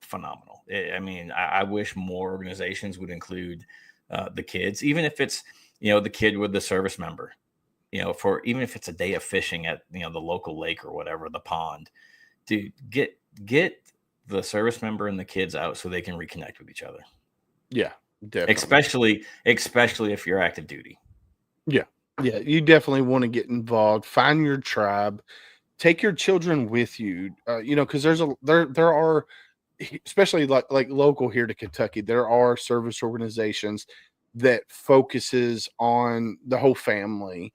phenomenal. I mean, I wish more organizations would include the kids, even if it's the kid with the service member. For even if it's a day of fishing at the local lake or whatever, the pond, to get the service member and the kids out so they can reconnect with each other. Yeah, definitely. Especially if you're active duty. Yeah. Yeah, you definitely want to get involved. Find your tribe. Take your children with you. Because there are, especially like local here to Kentucky, there are service organizations that focuses on the whole family,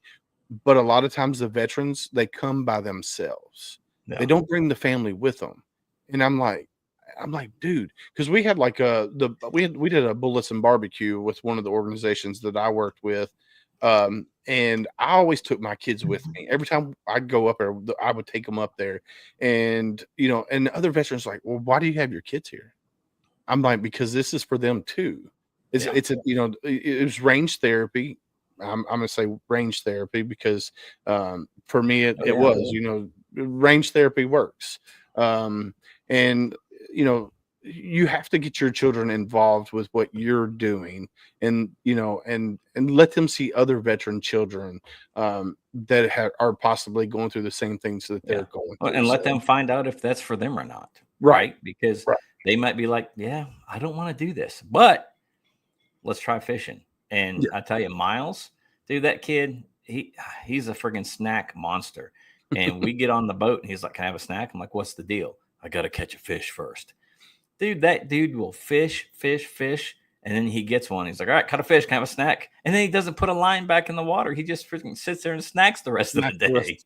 but a lot of times the veterans, they come by themselves. Yeah. They don't bring the family with them. And I'm like, dude, because we had we did a bullets and barbecue with one of the organizations that I worked with. And I always took my kids with me. Every time I'd go up there, I would take them up there. And and other veterans like, well, why do you have your kids here? I'm like, because this is for them too. It's a it was range therapy. I'm gonna say range therapy because for me it was range therapy works. And you have to get your children involved with what you're doing, and and let them see other veteran children that are possibly going through the same things that they're going through. And let them find out if that's for them or not. Right. Because Right. they might be like, yeah, I don't want to do this, but let's try fishing. And I tell you, Miles, dude, that kid, he's a friggin' snack monster. And we get on the boat and he's like, can I have a snack? I'm like, what's the deal? I got to catch a fish first. Dude, that dude will fish. And then he gets one. He's like, all right, caught a fish. Can I have a snack? And then he doesn't put a line back in the water. He just freaking sits there and snacks the rest of the day.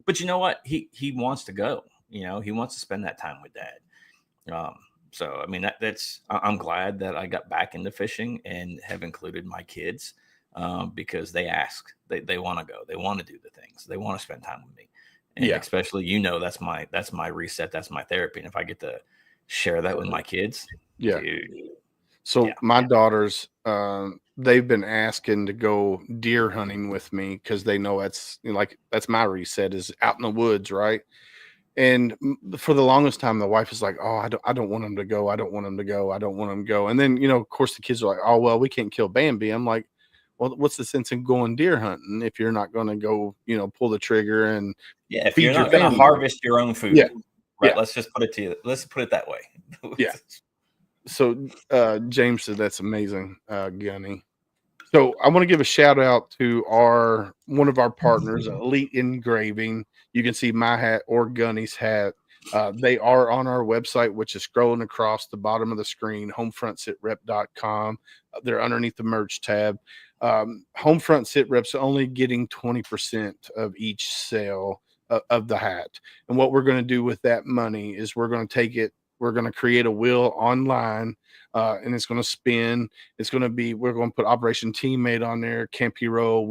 but you know what? He wants to go. He wants to spend that time with dad. So I mean I'm glad that I got back into fishing and have included my kids because they ask. They want to go. They want to do the things. They want to spend time with me. And especially that's my reset. That's my therapy. And if I get to share that with my kids, dude. So my daughters, they've been asking to go deer hunting with me because they know that's my reset is out in the woods, right? And for the longest time, the wife is like, "Oh, I don't want them to go. I don't want them to go. I don't want them to go." And then of course, the kids are like, "Oh, well, we can't kill Bambi." I'm like, "Well, what's the sense in going deer hunting if you're not going to go, pull the trigger and if feed you're your not going to family? Harvest your own food?" Yeah, right. Let's just put it to you. Let's put it that way. Yeah. So James said that's amazing, Gunny. So I want to give a shout out to one of our partners, Elite Engraving. You can see my hat or Gunny's hat. They are on our website, which is scrolling across the bottom of the screen, homefrontsitrep.com. They're underneath the merch tab. Homefront Sitrep's only getting 20% of each sale of the hat. And what we're going to do with that money is we're going to take it. We're going to create a wheel online, and it's going to spin. We're going to put Operation Teammate on there, Camp Hero,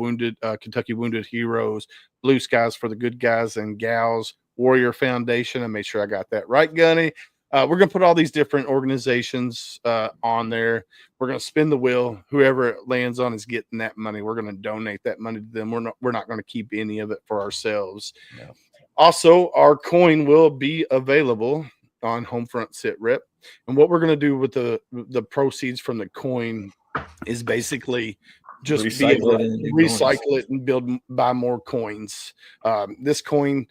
Kentucky Wounded Heroes, Blue Skies for the Good Guys and Gals, Warrior Foundation. I made sure I got that right, Gunny. We're going to put all these different organizations on there. We're going to spin the wheel. Whoever it lands on is getting that money. We're going to donate that money to them. We're not going to keep any of it for ourselves. No. Also, our coin will be available on Homefront Sitrep. And what we're going to do with the proceeds from the coin is basically just recycle it and buy more coins. This coin,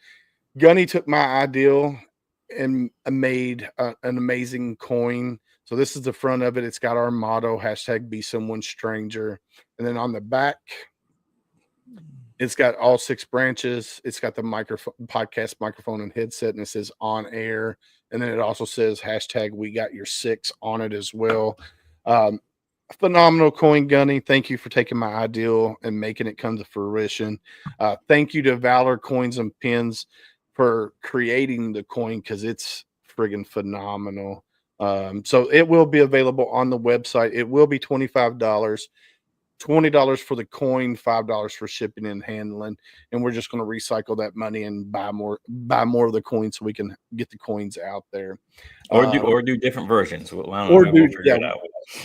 Gunny took my ideal and made an amazing coin. So this is the front of it. It's got our motto, #BeSomeoneStranger. And then on the back, it's got all 6 branches. It's got the podcast microphone and headset, and it says on air. And then it also says #WeGotYour6 on it as well. phenomenal coin, Gunny. Thank you for taking my ideal and making it come to fruition. Thank you to Valor Coins and Pins for creating the coin because it's friggin' phenomenal. So it will be available on the website. It will be $25. $20 for the coin, $5 for shipping and handling, and we're just going to recycle that money and buy more of the coins so we can get the coins out there, or do different versions. Well, I don't know. Maybe we'll figure it out.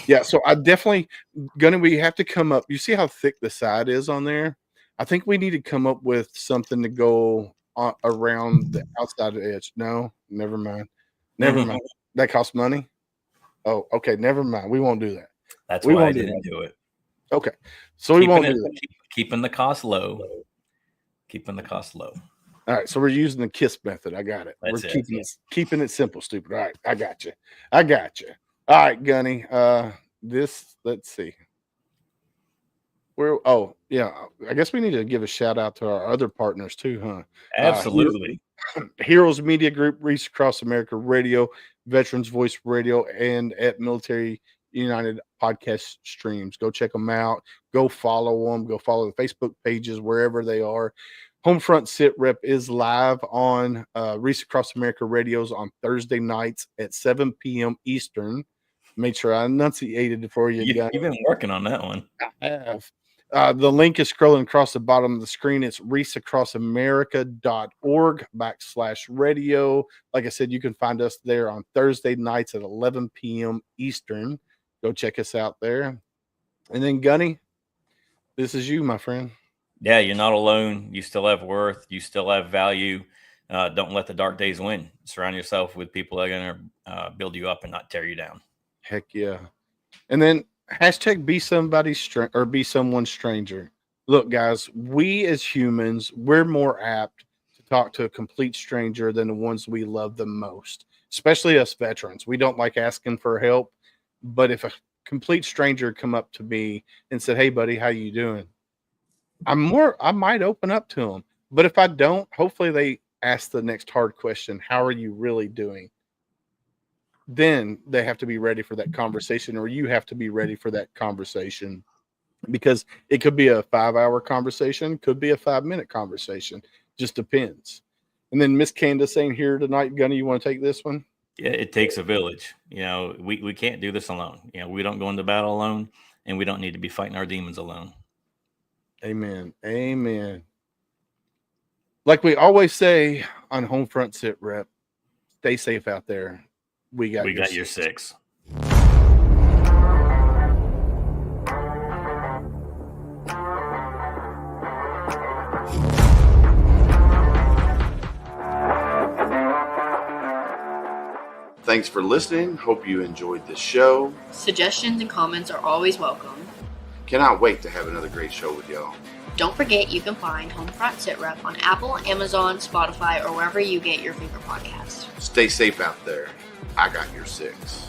Yeah. So I definitely we have to come up. You see how thick the side is on there? I think we need to come up with something to go around the outside edge. No, never mind. Never mind. That costs money. Oh, okay. Never mind. We won't do that. That's why I didn't do it. Okay, so we won't do that. Keeping the cost low. Keeping the cost low. All right, so we're using the KISS method. I got it. That's we're keeping it simple, stupid. All right, I got you. All right, Gunny. Let's see. I guess we need to give a shout out to our other partners too, huh? Absolutely. Heroes Media Group, Reach Across America Radio, Veterans Voice Radio, and at Military United podcast streams. Go check them out. Go follow them. Go follow the Facebook pages wherever they are. HomeFront Sitrep is live on Reach Across America Radios on Thursday nights at 7 p.m. Eastern. Made sure I enunciated it for you. You've been working on that one. I have. The link is scrolling across the bottom of the screen. It's reachacrossamerica.org/radio. Like I said, you can find us there on Thursday nights at 11 p.m. Eastern. Go check us out there. And then, Gunny, this is you, my friend. Yeah, you're not alone. You still have worth. You still have value. Don't let the dark days win. Surround yourself with people that are going to build you up and not tear you down. Heck yeah. And then hashtag be somebody's or be someone's stranger. Look, guys, we as humans, we're more apt to talk to a complete stranger than the ones we love the most, especially us veterans. We don't like asking for help. But if a complete stranger come up to me and said, "Hey, buddy, how you doing?" I might open up to them. But if I don't, hopefully they ask the next hard question: how are you really doing? Then they have to be ready for that conversation, or you have to be ready for that conversation, because it could be a 5-hour conversation, could be a 5-minute conversation. Just depends. And then Miss Candace ain't here tonight. Gunny, you want to take this one? Yeah, it takes a village. We can't do this alone. We don't go into battle alone, and we don't need to be fighting our demons alone. Amen. Like we always say on HomeFront Sitrep, stay safe out there. We got your six. Thanks for listening. Hope you enjoyed this show. Suggestions and comments are always welcome. Cannot wait to have another great show with y'all. Don't forget you can find HomeFront Sitrep on Apple, Amazon, Spotify, or wherever you get your favorite podcasts. Stay safe out there. I got your six.